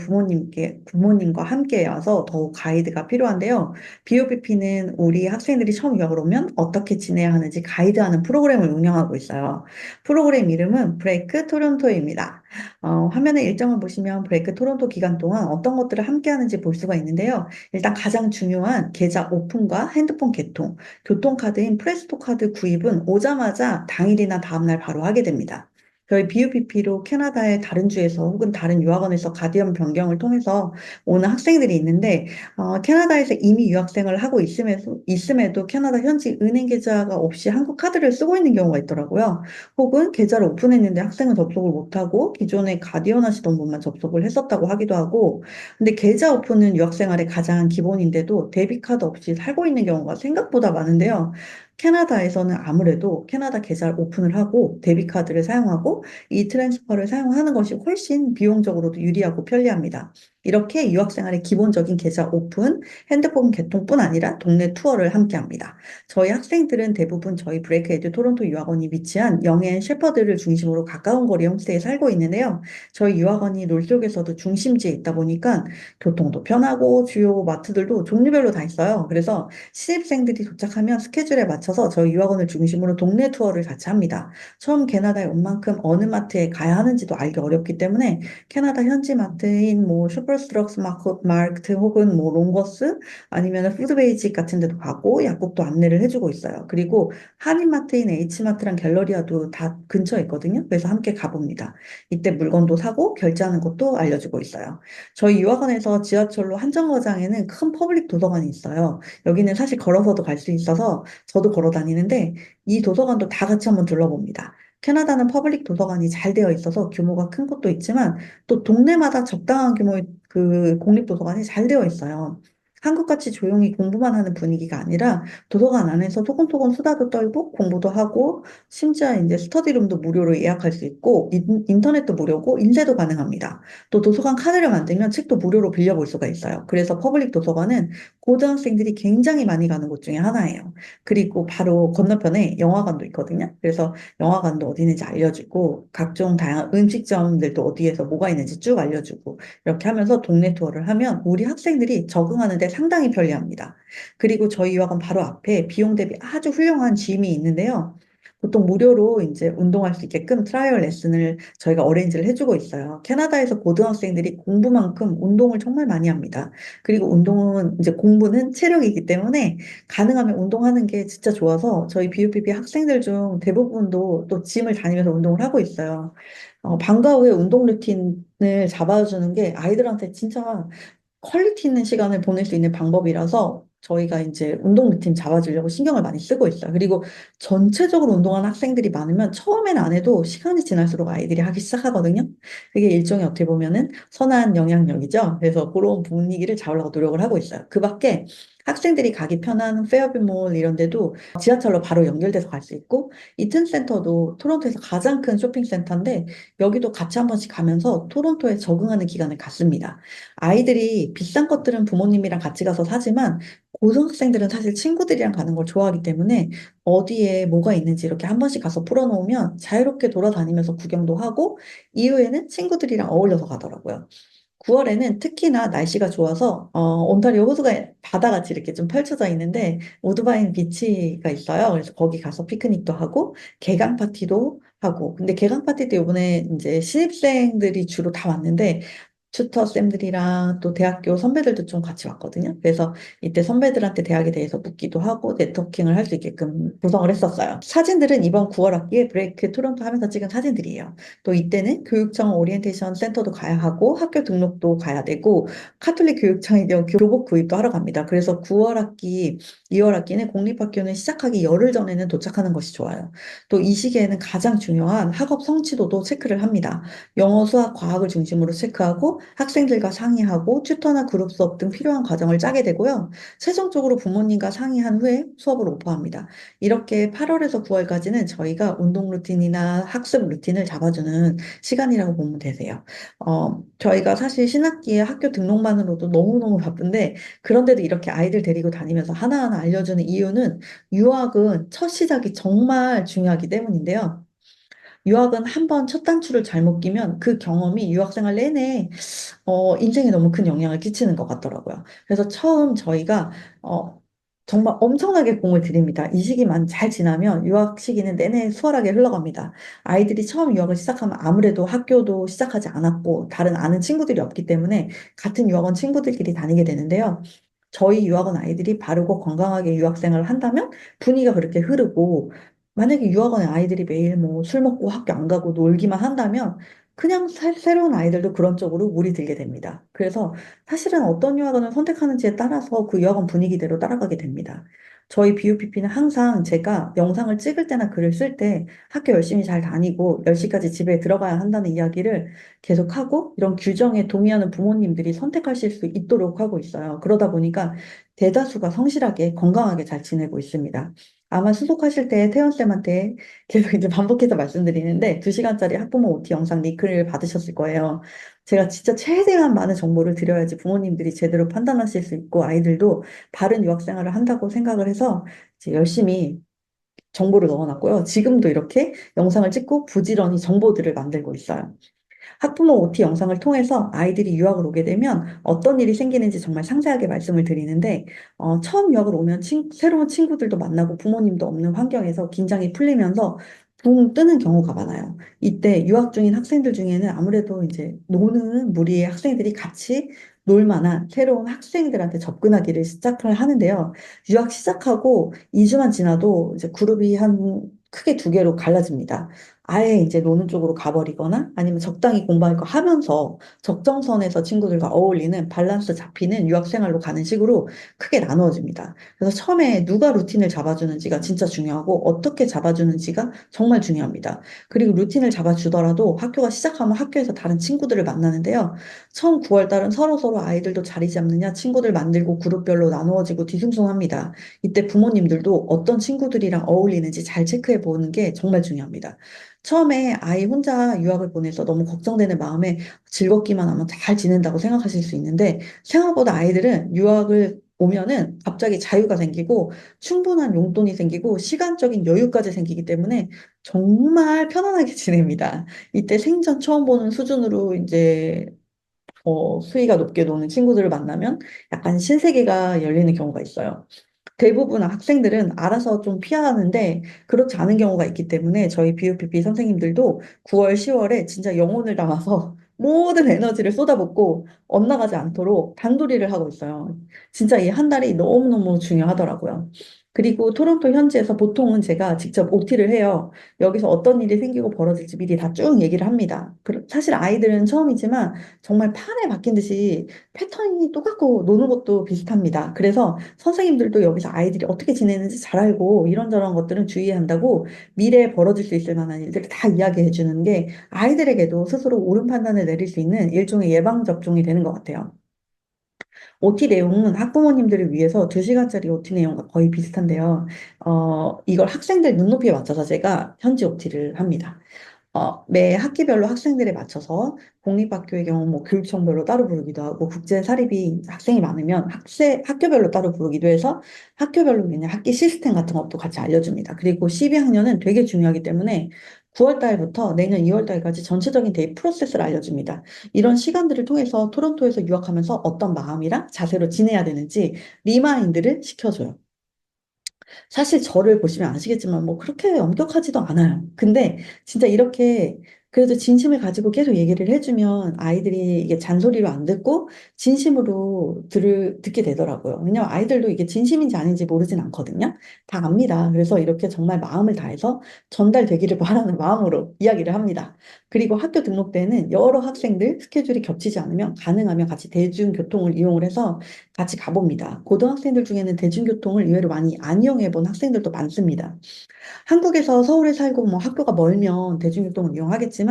부모님과 함께 와서 더욱 가이드가 필요한데요. BOPP는 우리 학생들이 처음 유학을 오면 어떻게 지내야 하는지 가이드하는 프로그램을 운영하고 있어요. 프로그램 이름은 브레이크 토론토입니다. 화면에 일정을 보시면 브레이크 토론토 기간 동안 어떤 것들을 함께 하는지 볼 수가 있는데요. 일단 가장 중요한 계좌 오픈과 핸드폰 개통, 교통카드인 프레스토 카드 구입은 오자마자 당일이나 다음날 바로 하게 됩니다. 저희 BUPP로 캐나다의 다른 주에서 혹은 다른 유학원에서 가디언 변경을 통해서 오는 학생들이 있는데 캐나다에서 이미 유학생을 하고 있음에도 캐나다 현지 은행 계좌가 없이 한국 카드를 쓰고 있는 경우가 있더라고요. 혹은 계좌를 오픈했는데 학생은 접속을 못하고 기존에 가디언 하시던 분만 접속을 했었다고 하기도 하고 근데 계좌 오픈은 유학생활의 가장 기본인데도 데비카드 없이 살고 있는 경우가 생각보다 많은데요. 캐나다에서는 아무래도 캐나다 계좌를 오픈을 하고 데비카드를 사용하고 이 트랜스퍼를 사용하는 것이 훨씬 비용적으로도 유리하고 편리합니다. 이렇게 유학생활의 기본적인 계좌 오픈, 핸드폰 개통뿐 아니라 동네 투어를 함께 합니다. 저희 학생들은 대부분 저희 브레이크 에듀 토론토 유학원이 위치한 영앤 셰퍼드를 중심으로 가까운 거리 홈스테이에 살고 있는데요. 저희 유학원이 롤 속에서도 중심지에 있다 보니까 교통도 편하고 주요 마트들도 종류별로 다 있어요. 그래서 신입생들이 도착하면 스케줄에 맞춰서 저희 유학원을 중심으로 동네 투어를 같이 합니다. 처음 캐나다에 온 만큼 어느 마트에 가야 하는지도 알기 어렵기 때문에 캐나다 현지 마트인 뭐 슈퍼스트럭스 마트 혹은 뭐 롱거스 아니면 푸드베이직 같은 데도 가고 약국도 안내를 해주고 있어요. 그리고 한인마트인 H마트랑 갤러리아도 다 근처에 있거든요. 그래서 함께 가봅니다. 이때 물건도 사고 결제하는 것도 알려주고 있어요. 저희 유학원에서 지하철로 한 정거장에는 큰 퍼블릭 도서관이 있어요. 여기는 사실 걸어서도 갈 수 있어서 저도 걸어 다니는데 이 도서관도 다 같이 한번 둘러봅니다. 캐나다는 퍼블릭 도서관이 잘 되어 있어서 규모가 큰 곳도 있지만 또 동네마다 적당한 규모의 그 공립도서관이 잘 되어 있어요. 한국같이 조용히 공부만 하는 분위기가 아니라 도서관 안에서 소곤소곤 수다도 떨고 공부도 하고 심지어 이제 스터디룸도 무료로 예약할 수 있고 인터넷도 무료고 인쇄도 가능합니다. 또 도서관 카드를 만들면 책도 무료로 빌려볼 수가 있어요. 그래서 퍼블릭 도서관은 고등학생들이 굉장히 많이 가는 곳 중에 하나예요. 그리고 바로 건너편에 영화관도 있거든요. 그래서 영화관도 어디 있는지 알려주고 각종 다양한 음식점들도 어디에서 뭐가 있는지 쭉 알려주고 이렇게 하면서 동네 투어를 하면 우리 학생들이 적응하는 데 상당히 편리합니다. 그리고 저희 유학원 바로 앞에 비용 대비 아주 훌륭한 짐이 있는데요. 보통 무료로 이제 운동할 수 있게끔 트라이얼 레슨을 저희가 어레인지를 해주고 있어요. 캐나다에서 고등학생들이 공부만큼 운동을 정말 많이 합니다. 그리고 운동은 이제 공부는 체력이기 때문에 가능하면 운동하는 게 진짜 좋아서 저희 BUPP 학생들 중 대부분도 또 짐을 다니면서 운동을 하고 있어요. 방과 후에 운동 루틴을 잡아주는 게 아이들한테 진짜 퀄리티 있는 시간을 보낼 수 있는 방법이라서 저희가 이제 운동 루틴 잡아주려고 신경을 많이 쓰고 있어요. 그리고 전체적으로 운동하는 학생들이 많으면 처음엔 안 해도 시간이 지날수록 아이들이 하기 시작하거든요. 그게 일종의 어떻게 보면은 선한 영향력이죠. 그래서 그런 분위기를 잡으려고 노력을 하고 있어요. 그 밖에 학생들이 가기 편한 페어뷰몰 이런 데도 지하철로 바로 연결돼서 갈 수 있고 이튼 센터도 토론토에서 가장 큰 쇼핑센터인데 여기도 같이 한 번씩 가면서 토론토에 적응하는 기간을 갖습니다. 아이들이 비싼 것들은 부모님이랑 같이 가서 사지만 고등학생들은 사실 친구들이랑 가는 걸 좋아하기 때문에 어디에 뭐가 있는지 이렇게 한 번씩 가서 풀어놓으면 자유롭게 돌아다니면서 구경도 하고 이후에는 친구들이랑 어울려서 가더라고요. 9월에는 특히나 날씨가 좋아서 온타리오 호수가 바다같이 이렇게 좀 펼쳐져 있는데 우드바인 비치가 있어요. 그래서 거기 가서 피크닉도 하고 개강 파티도 하고 근데 개강 파티도 이번에 이제 신입생들이 주로 다 왔는데 튜터 쌤들이랑 또 대학교 선배들도 좀 같이 왔거든요. 그래서 이때 선배들한테 대학에 대해서 묻기도 하고 네트워킹을 할 수 있게끔 구성을 했었어요. 사진들은 이번 9월 학기에 브레이크 토론토 하면서 찍은 사진들이에요. 또 이때는 교육청 오리엔테이션 센터도 가야 하고 학교 등록도 가야 되고 카톨릭 교육청에 교복 구입도 하러 갑니다. 그래서 9월 학기, 2월 학기는 공립학교는 시작하기 열흘 전에는 도착하는 것이 좋아요. 또 이 시기에는 가장 중요한 학업 성취도도 체크를 합니다. 영어, 수학, 과학을 중심으로 체크하고 학생들과 상의하고 튜터나 그룹 수업 등 필요한 과정을 짜게 되고요. 최종적으로 부모님과 상의한 후에 수업을 오퍼합니다. 이렇게 8월에서 9월까지는 저희가 운동 루틴이나 학습 루틴을 잡아주는 시간이라고 보면 되세요. 저희가 사실 신학기에 학교 등록만으로도 너무너무 바쁜데 그런데도 이렇게 아이들 데리고 다니면서 하나하나 알려주는 이유는 유학은 첫 시작이 정말 중요하기 때문인데요. 유학은 한 번 첫 단추를 잘못 끼면 그 경험이 유학생활 내내 인생에 너무 큰 영향을 끼치는 것 같더라고요. 그래서 처음 저희가 어, 정말 엄청나게 공을 들입니다. 이 시기만 잘 지나면 유학 시기는 내내 수월하게 흘러갑니다. 아이들이 처음 유학을 시작하면 아무래도 학교도 시작하지 않았고 다른 아는 친구들이 없기 때문에 같은 유학원 친구들끼리 다니게 되는데요. 저희 유학원 아이들이 바르고 건강하게 유학 생활을 한다면 분위기가 그렇게 흐르고 만약에 유학원에 아이들이 매일 뭐 술 먹고 학교 안 가고 놀기만 한다면 그냥 새로운 아이들도 그런 쪽으로 물이 들게 됩니다. 그래서 사실은 어떤 유학원을 선택하는지에 따라서 그 유학원 분위기대로 따라가게 됩니다. 저희 BUPP는 항상 제가 영상을 찍을 때나 글을 쓸 때 학교 열심히 잘 다니고 10시까지 집에 들어가야 한다는 이야기를 계속하고 이런 규정에 동의하는 부모님들이 선택하실 수 있도록 하고 있어요. 그러다 보니까 대다수가 성실하게 건강하게 잘 지내고 있습니다. 아마 수속하실 때 태연쌤한테 계속 이제 반복해서 말씀드리는데 2시간짜리 학부모 OT 영상 링크를 받으셨을 거예요. 제가 진짜 최대한 많은 정보를 드려야지 부모님들이 제대로 판단하실 수 있고 아이들도 바른 유학 생활을 한다고 생각을 해서 이제 열심히 정보를 넣어놨고요. 지금도 이렇게 영상을 찍고 부지런히 정보들을 만들고 있어요. 학부모 OT 영상을 통해서 아이들이 유학을 오게 되면 어떤 일이 생기는지 정말 상세하게 말씀을 드리는데, 처음 유학을 오면 새로운 친구들도 만나고 부모님도 없는 환경에서 긴장이 풀리면서 붕 뜨는 경우가 많아요. 이때 유학 중인 학생들 중에는 아무래도 이제 노는 무리의 학생들이 같이 놀 만한 새로운 학생들한테 접근하기를 시작을 하는데요. 유학 시작하고 2주만 지나도 이제 그룹이 한 크게 두 개로 갈라집니다. 아예 이제 노는 쪽으로 가버리거나 아니면 적당히 공부할 거 하면서 적정선에서 친구들과 어울리는 밸런스 잡히는 유학 생활로 가는 식으로 크게 나누어집니다. 그래서 처음에 누가 루틴을 잡아주는지가 진짜 중요하고 어떻게 잡아주는지가 정말 중요합니다. 그리고 루틴을 잡아주더라도 학교가 시작하면 학교에서 다른 친구들을 만나는데요. 처음 9월 달은 서로서로 아이들도 자리 잡느냐 친구들 만들고 그룹별로 나누어지고 뒤숭숭합니다. 이때 부모님들도 어떤 친구들이랑 어울리는지 잘 체크해 보는 게 정말 중요합니다. 처음에 아이 혼자 유학을 보내서 너무 걱정되는 마음에 즐겁기만 하면 잘 지낸다고 생각하실 수 있는데 생각보다 아이들은 유학을 오면은 갑자기 자유가 생기고 충분한 용돈이 생기고 시간적인 여유까지 생기기 때문에 정말 편안하게 지냅니다. 이때 생전 처음 보는 수준으로 이제 수위가 높게 노는 친구들을 만나면 약간 신세계가 열리는 경우가 있어요. 대부분 학생들은 알아서 좀 피하는데 그렇지 않은 경우가 있기 때문에 저희 BUPP 선생님들도 9월, 10월에 진짜 영혼을 담아서 모든 에너지를 쏟아붓고 엇나가지 않도록 단도리를 하고 있어요. 진짜 이 한 달이 너무너무 중요하더라고요. 그리고 토론토 현지에서 보통은 제가 직접 OT를 해요. 여기서 어떤 일이 생기고 벌어질지 미리 다 쭉 얘기를 합니다. 사실 아이들은 처음이지만 정말 판에 박힌 듯이 패턴이 똑같고 노는 것도 비슷합니다. 그래서 선생님들도 여기서 아이들이 어떻게 지내는지 잘 알고 이런저런 것들은 주의해야 한다고 미래에 벌어질 수 있을 만한 일들을 다 이야기해 주는 게 아이들에게도 스스로 옳은 판단을 내릴 수 있는 일종의 예방접종이 되는 것 같아요. OT 내용은 학부모님들을 위해서 2시간짜리 OT 내용과 거의 비슷한데요. 이걸 학생들 눈높이에 맞춰서 제가 현지 OT를 합니다. 매 학기별로 학생들에 맞춰서 공립학교의 경우 뭐 교육청별로 따로 부르기도 하고 국제 사립이 학생이 많으면 학교별로 따로 부르기도 해서 학교별로 그냥 학기 시스템 같은 것도 같이 알려줍니다. 그리고 12학년은 되게 중요하기 때문에 9월 달부터 내년 2월 달까지 전체적인 대입 프로세스를 알려줍니다. 이런 시간들을 통해서 토론토에서 유학하면서 어떤 마음이랑 자세로 지내야 되는지 리마인드를 시켜줘요. 사실 저를 보시면 아시겠지만 뭐 그렇게 엄격하지도 않아요. 근데 진짜 이렇게 그래도 진심을 가지고 계속 얘기를 해주면 아이들이 이게 잔소리로 안 듣고 진심으로 듣게 되더라고요. 왜냐면 아이들도 이게 진심인지 아닌지 모르진 않거든요. 다 압니다. 그래서 이렇게 정말 마음을 다해서 전달되기를 바라는 마음으로 이야기를 합니다. 그리고 학교 등록 때는 여러 학생들 스케줄이 겹치지 않으면 가능하면 같이 대중교통을 이용을 해서 같이 가봅니다. 고등학생들 중에는 대중교통을 의외로 많이 안 이용해 본 학생들도 많습니다. 한국에서 서울에 살고 뭐 학교가 멀면 대중교통을 이용하겠지만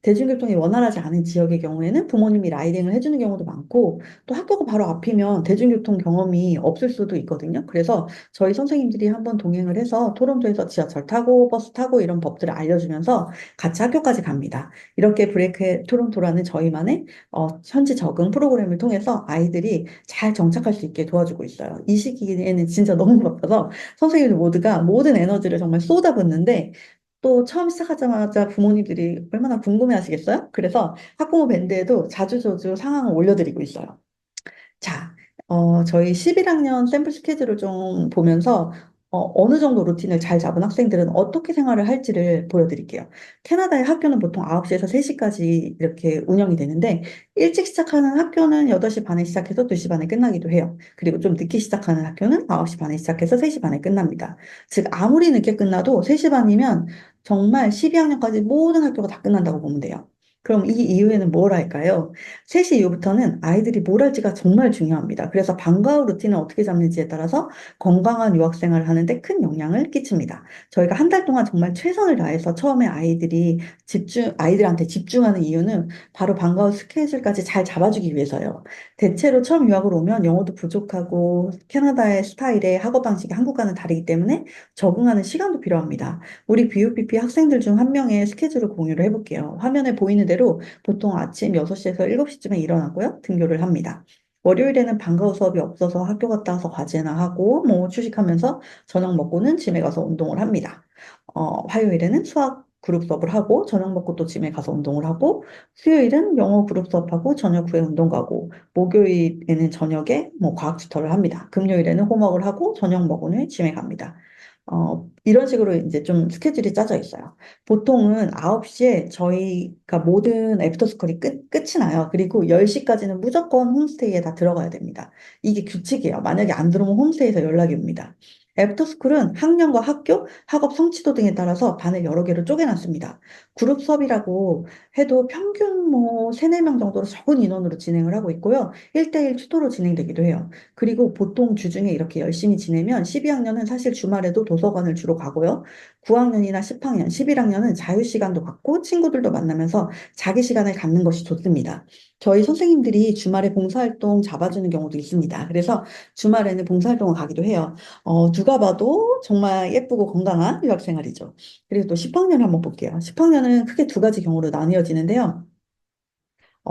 대중교통이 원활하지 않은 지역의 경우에는 부모님이 라이딩을 해주는 경우도 많고 또 학교가 바로 앞이면 대중교통 경험이 없을 수도 있거든요. 그래서 저희 선생님들이 한번 동행을 해서 토론토에서 지하철 타고 버스 타고 이런 법들을 알려주면서 같이 학교까지 갑니다. 이렇게 브레이크 토론토라는 저희만의 현지 적응 프로그램을 통해서 아이들이 잘 정착할 수 있게 도와주고 있어요. 이 시기에는 진짜 너무 바빠서 선생님들 모두가 모든 에너지를 정말 쏟아붓는데 또 처음 시작하자마자 부모님들이 얼마나 궁금해 하시겠어요? 그래서 학부모 밴드에도 자주자주 상황을 올려드리고 있어요. 자, 저희 11학년 샘플 스케줄을 좀 보면서 어느 정도 루틴을 잘 잡은 학생들은 어떻게 생활을 할지를 보여드릴게요. 캐나다의 학교는 보통 9시에서 3시까지 이렇게 운영이 되는데 일찍 시작하는 학교는 8시 반에 시작해서 2시 반에 끝나기도 해요. 그리고 좀 늦게 시작하는 학교는 9시 반에 시작해서 3시 반에 끝납니다. 즉 아무리 늦게 끝나도 3시 반이면 정말 12학년까지 모든 학교가 다 끝난다고 보면 돼요. 그럼 이 이후에는 뭘 할까요? 3시 이후부터는 아이들이 뭘 할지가 정말 중요합니다. 그래서 방과 후 루틴을 어떻게 잡는지에 따라서 건강한 유학 생활을 하는데 큰 영향을 끼칩니다. 저희가 한 달 동안 정말 최선을 다해서 처음에 아이들한테 집중하는 이유는 바로 방과 후 스케줄까지 잘 잡아주기 위해서요. 대체로 처음 유학을 오면 영어도 부족하고 캐나다의 스타일의 학업 방식이 한국과는 다르기 때문에 적응하는 시간도 필요합니다. 우리 BUPP 학생들 중 한 명의 스케줄을 공유를 해볼게요. 화면에 보이는 대로 보통 아침 6시에서 7시쯤에 일어나고요. 등교를 합니다. 월요일에는 방과 후 수업이 없어서 학교 갔다 와서 과제나 하고 뭐 휴식하면서 저녁 먹고는 짐에 가서 운동을 합니다. 화요일에는 수학 그룹 수업을 하고 저녁 먹고 또 짐에 가서 운동을 하고 수요일은 영어 그룹 수업하고 저녁 후에 운동 가고 목요일에는 저녁에 뭐 과학 튜터를 합니다. 금요일에는 홈워크를 하고 저녁 먹은 후에 짐에 갑니다. 이런 식으로 이제 좀 스케줄이 짜져 있어요. 보통은 9시에 저희가 모든 애프터스쿨이 끝이 나요. 그리고 10시까지는 무조건 홈스테이에 다 들어가야 됩니다. 이게 규칙이에요. 만약에 안 들어오면 홈스테이에서 연락이 옵니다. 애프터스쿨은 학년과 학교, 학업 성취도 등에 따라서 반을 여러 개로 쪼개놨습니다. 그룹 수업이라고 해도 평균 뭐 3, 4명 정도로 적은 인원으로 진행을 하고 있고요. 1대1 투도로 진행되기도 해요. 그리고 보통 주중에 이렇게 열심히 지내면 12학년은 사실 주말에도 도서관을 주로 가고요. 9학년이나 10학년, 11학년은 자유시간도 갖고 친구들도 만나면서 자기 시간을 갖는 것이 좋습니다. 저희 선생님들이 주말에 봉사활동 잡아주는 경우도 있습니다. 그래서 주말에는 봉사활동을 가기도 해요. 누가 봐도 정말 예쁘고 건강한 유학생활이죠. 그리고 또 10학년 한번 볼게요. 10학년은 크게 두 가지 경우로 나뉘어지는데요.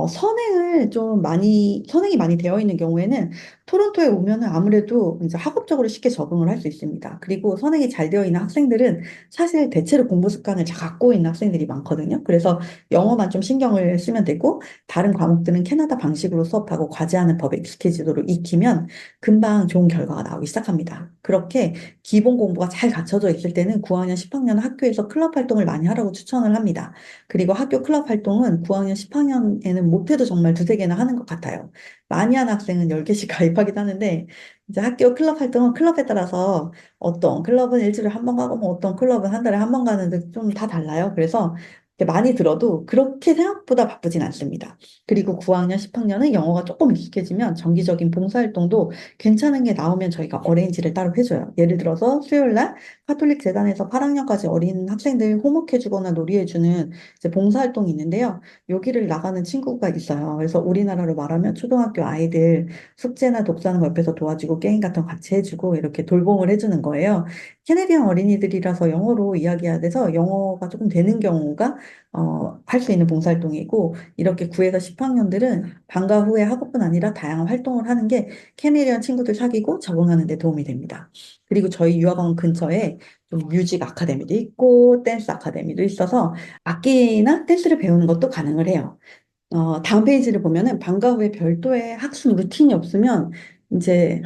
선행이 많이 되어 있는 경우에는 토론토에 오면은 아무래도 이제 학업적으로 쉽게 적응을 할 수 있습니다. 그리고 선행이 잘 되어 있는 학생들은 사실 대체로 공부 습관을 잘 갖고 있는 학생들이 많거든요. 그래서 영어만 좀 신경을 쓰면 되고, 다른 과목들은 캐나다 방식으로 수업하고 과제하는 법에 익숙해지도록 익히면 금방 좋은 결과가 나오기 시작합니다. 그렇게 기본 공부가 잘 갖춰져 있을 때는 9학년, 10학년 학교에서 클럽 활동을 많이 하라고 추천을 합니다. 그리고 학교 클럽 활동은 9학년, 10학년에는 못해도 정말 두세 개나 하는 것 같아요. 많이 하는 학생은 10개씩 가입하기도 하는데, 이제 학교 클럽 활동은 클럽에 따라서 어떤 클럽은 일주일에 한 번 가고, 뭐 어떤 클럽은 한 달에 한 번 가는데 좀 다 달라요. 그래서 이렇게 많이 들어도 그렇게 생각보다 바쁘진 않습니다. 그리고 9학년, 10학년은 영어가 조금 익숙해지면 정기적인 봉사활동도 괜찮은 게 나오면 저희가 어레인지를 따로 해줘요. 예를 들어서 수요일 날 카톨릭 재단에서 8학년까지 어린 학생들 홈워크해주거나 놀이해주는 이제 봉사활동이 있는데요. 여기를 나가는 친구가 있어요. 그래서 우리나라로 말하면 초등학교 아이들 숙제나 독서하는 거 옆에서 도와주고 게임 같은 거 같이 해주고 이렇게 돌봄을 해주는 거예요. 캐네디언 어린이들이라서 영어로 이야기해야 돼서 영어가 조금 되는 경우가 할 수 있는 봉사활동이고, 이렇게 9에서 10학년들은 방과 후에 학업뿐 아니라 다양한 활동을 하는 게 캐네디언 친구들 사귀고 적응하는 데 도움이 됩니다. 그리고 저희 유학원 근처에 좀 뮤직 아카데미도 있고, 댄스 아카데미도 있어서 악기나 댄스를 배우는 것도 가능을 해요. 다음 페이지를 보면은 방과 후에 별도의 학습 루틴이 없으면 이제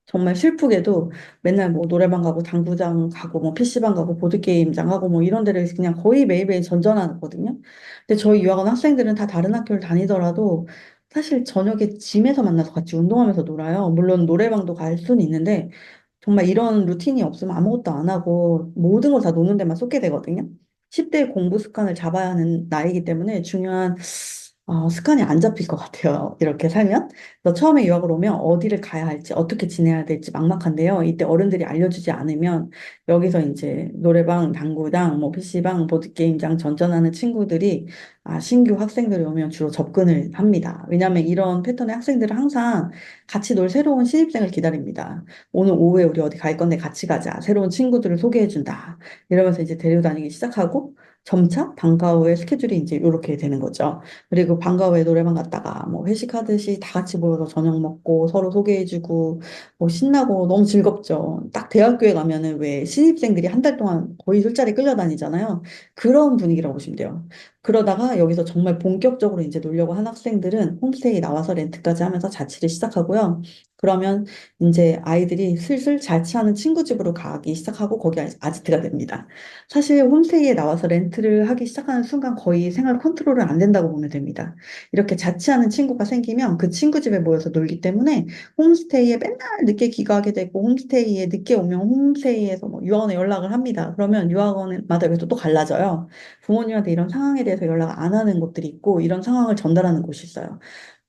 정말 슬프게도 맨날 뭐 노래방 가고 당구장 가고 뭐 PC방 가고 보드게임장 가고 뭐 이런 데를 그냥 거의 매일매일 전전하거든요. 근데 저희 유학원 학생들은 다 다른 학교를 다니더라도 사실 저녁에 짐에서 만나서 같이 운동하면서 놀아요. 물론 노래방도 갈 수는 있는데 정말 이런 루틴이 없으면 아무것도 안 하고 모든 걸 다 노는 데만 쏟게 되거든요. 10대 공부 습관을 잡아야 하는 나이기 때문에 중요한 습관이 안 잡힐 것 같아요. 이렇게 살면. 그래서 처음에 유학을 오면 어디를 가야 할지, 어떻게 지내야 될지 막막한데요. 이때 어른들이 알려주지 않으면 여기서 이제 노래방, 당구장, 뭐 PC방, 보드게임장 전전하는 친구들이 신규 학생들이 오면 주로 접근을 합니다. 왜냐하면 이런 패턴의 학생들은 항상 같이 놀 새로운 신입생을 기다립니다. 오늘 오후에 우리 어디 갈 건데 같이 가자. 새로운 친구들을 소개해준다. 이러면서 이제 데려다니기 시작하고 점차 방과 후의 스케줄이 이제 이렇게 되는 거죠. 그리고 방과 후에 노래방 갔다가 뭐 회식하듯이 다 같이 모여서 저녁 먹고 서로 소개해주고 뭐 신나고 너무 즐겁죠. 딱 대학교에 가면은 왜 신입생들이 한 달 동안 거의 술자리 끌려다니잖아요. 그런 분위기라고 보시면 돼요. 그러다가 여기서 정말 본격적으로 이제 놀려고 한 학생들은 홈스테이 나와서 렌트까지 하면서 자취를 시작하고요. 그러면 이제 아이들이 슬슬 자취하는 친구 집으로 가기 시작하고 거기 아지트가 됩니다. 사실 홈스테이에 나와서 렌트를 하기 시작하는 순간 거의 생활 컨트롤은 안 된다고 보면 됩니다. 이렇게 자취하는 친구가 생기면 그 친구 집에 모여서 놀기 때문에 홈스테이에 맨날 늦게 귀가하게 되고 홈스테이에 늦게 오면 홈스테이에서 뭐 유학원에 연락을 합니다. 그러면 유학원마다 여기서 또 갈라져요. 부모님한테 이런 상황에 대해서 연락 안 하는 곳들이 있고 이런 상황을 전달하는 곳이 있어요.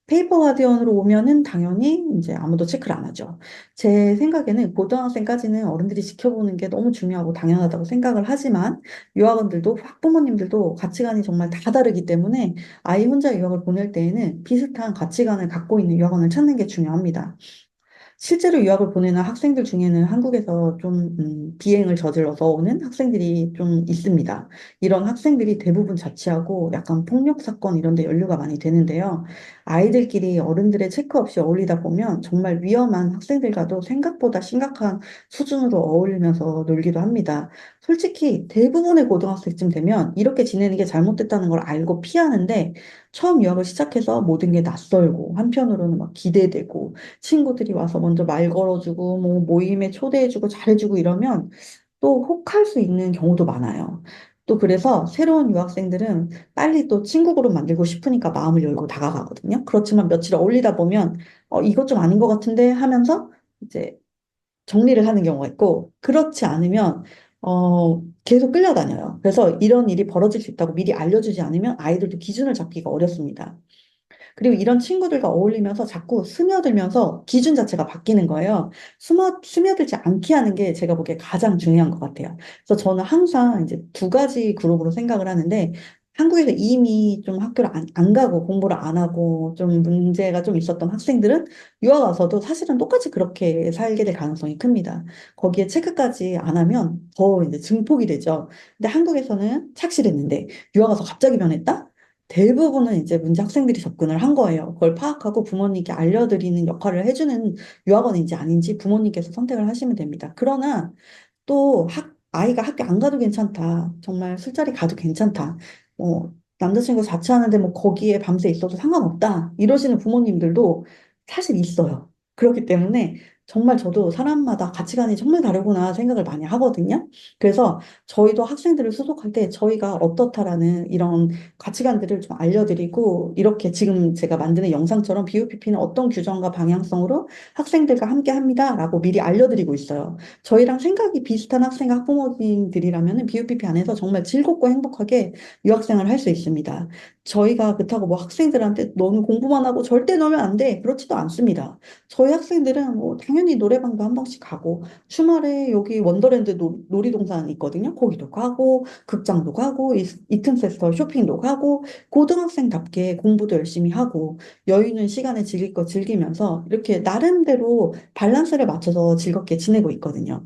페이퍼 가디언으로 오면은 당연히 이제 아무도 체크를 안 하죠. 제 생각에는 고등학생까지는 어른들이 지켜보는 게 너무 중요하고 당연하다고 생각을 하지만 유학원들도 학부모님들도 가치관이 정말 다 다르기 때문에 아이 혼자 유학을 보낼 때에는 비슷한 가치관을 갖고 있는 유학원을 찾는 게 중요합니다. 실제로 유학을 보내는 학생들 중에는 한국에서 좀 비행을 저질러서 오는 학생들이 좀 있습니다. 이런 학생들이 대부분 자취하고 약간 폭력 사건 이런 데 연루가 많이 되는데요. 아이들끼리 어른들의 체크 없이 어울리다 보면 정말 위험한 학생들과도 생각보다 심각한 수준으로 어울리면서 놀기도 합니다. 솔직히 대부분의 고등학생쯤 되면 이렇게 지내는 게 잘못됐다는 걸 알고 피하는데 처음 유학을 시작해서 모든 게 낯설고 한편으로는 막 기대되고 친구들이 와서 먼저 말 걸어주고, 뭐, 모임에 초대해주고, 잘해주고 이러면 또 혹할 수 있는 경우도 많아요. 또 그래서 새로운 유학생들은 빨리 또 친구 그룹 만들고 싶으니까 마음을 열고 다가가거든요. 그렇지만 며칠 어울리다 보면, 이것 좀 아닌 것 같은데 하면서 이제 정리를 하는 경우가 있고, 그렇지 않으면, 계속 끌려다녀요. 그래서 이런 일이 벌어질 수 있다고 미리 알려주지 않으면 아이들도 기준을 잡기가 어렵습니다. 그리고 이런 친구들과 어울리면서 자꾸 스며들면서 기준 자체가 바뀌는 거예요. 스며들지 않게 하는 게 제가 보기에 가장 중요한 것 같아요. 그래서 저는 항상 이제 두 가지 그룹으로 생각을 하는데, 한국에서 이미 좀 학교를 안 가고 공부를 안 하고 좀 문제가 좀 있었던 학생들은 유학 와서도 사실은 똑같이 그렇게 살게 될 가능성이 큽니다. 거기에 체크까지 안 하면 더 이제 증폭이 되죠. 근데 한국에서는 착실했는데 유학 와서 갑자기 변했다? 대부분은 이제 문제 학생들이 접근을 한 거예요. 그걸 파악하고 부모님께 알려드리는 역할을 해주는 유학원인지 아닌지 부모님께서 선택을 하시면 됩니다. 그러나 또 아이가 학교 안 가도 괜찮다. 정말 술자리 가도 괜찮다. 남자친구 자취하는데 뭐 거기에 밤새 있어도 상관없다. 이러시는 부모님들도 사실 있어요. 그렇기 때문에 정말 저도 사람마다 가치관이 정말 다르구나 생각을 많이 하거든요. 그래서 저희도 학생들을 수속할 때 저희가 어떻다라는 이런 가치관들을 좀 알려드리고 이렇게 지금 제가 만드는 영상처럼 BUPP는 어떤 규정과 방향성으로 학생들과 함께 합니다라고 미리 알려드리고 있어요. 저희랑 생각이 비슷한 학생 학부모님들이라면 BUPP 안에서 정말 즐겁고 행복하게 유학생활을 할 수 있습니다. 저희가 그렇다고 뭐 학생들한테 너는 공부만 하고 절대 놀면 안 돼. 그렇지도 않습니다. 저희 학생들은 뭐 당연히 노래방도 한 번씩 가고 주말에 여기 원더랜드 놀이동산 있거든요. 거기도 가고 극장도 가고 이틈새서 쇼핑도 가고 고등학생답게 공부도 열심히 하고 여유는 시간에 즐길 거 즐기면서 이렇게 나름대로 밸런스를 맞춰서 즐겁게 지내고 있거든요.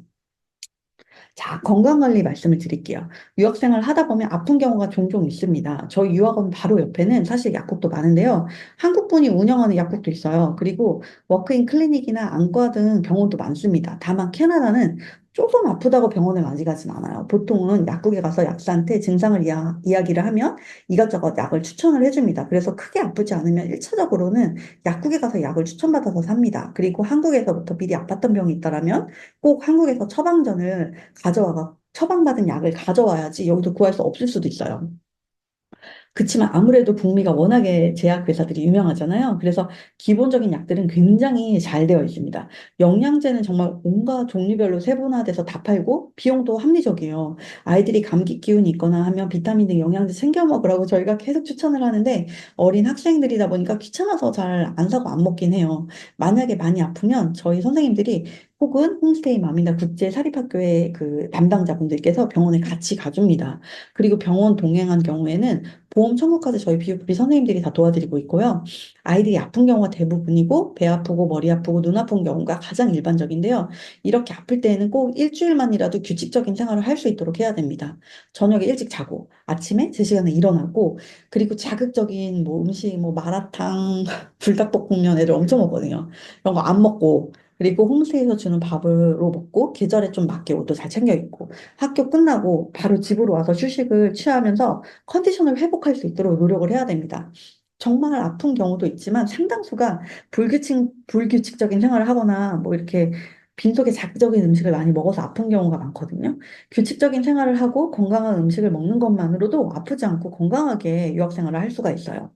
자, 건강관리 말씀을 드릴게요. 유학생활 하다 보면 아픈 경우가 종종 있습니다. 저희 유학원 바로 옆에는 사실 약국도 많은데요. 한국분이 운영하는 약국도 있어요. 그리고 워크인 클리닉이나 안과 등 병원도 많습니다. 다만 캐나다는 조금 아프다고 병원에 많이 가진 않아요. 보통은 약국에 가서 약사한테 증상을 이야기를 하면 이것저것 약을 추천을 해줍니다. 그래서 크게 아프지 않으면 1차적으로는 약국에 가서 약을 추천받아서 삽니다. 그리고 한국에서부터 미리 아팠던 병이 있다라면 꼭 한국에서 처방받은 약을 가져와야지 여기서 구할 수 없을 수도 있어요. 그치만 아무래도 북미가 워낙에 제약회사들이 유명하잖아요. 그래서 기본적인 약들은 굉장히 잘 되어 있습니다. 영양제는 정말 온갖 종류별로 세분화돼서 다 팔고 비용도 합리적이에요. 아이들이 감기 기운이 있거나 하면 비타민 등 영양제 챙겨 먹으라고 저희가 계속 추천을 하는데 어린 학생들이다 보니까 귀찮아서 잘 안 사고 안 먹긴 해요. 만약에 많이 아프면 저희 선생님들이 혹은 홈스테이 맘이나 국제 사립학교의 그 담당자분들께서 병원에 같이 가줍니다. 그리고 병원 동행한 경우에는 보험 청구까지 저희 비용비 선생님들이 다 도와드리고 있고요. 아이들이 아픈 경우가 대부분이고 배 아프고 머리 아프고 눈 아픈 경우가 가장 일반적인데요. 이렇게 아플 때에는 꼭 일주일만이라도 규칙적인 생활을 할 수 있도록 해야 됩니다. 저녁에 일찍 자고 아침에 제 시간에 일어나고 그리고 자극적인 뭐 음식 뭐 마라탕, 불닭볶음면 애들 엄청 먹거든요. 이런 거 안 먹고 그리고 홈스테이에서 주는 밥으로 먹고 계절에 좀 맞게 옷도 잘 챙겨 입고 학교 끝나고 바로 집으로 와서 휴식을 취하면서 컨디션을 회복할 수 있도록 노력을 해야 됩니다. 정말 아픈 경우도 있지만 상당수가 불규칙적인 생활을 하거나 뭐 이렇게 빈속에 자극적인 음식을 많이 먹어서 아픈 경우가 많거든요. 규칙적인 생활을 하고 건강한 음식을 먹는 것만으로도 아프지 않고 건강하게 유학 생활을 할 수가 있어요.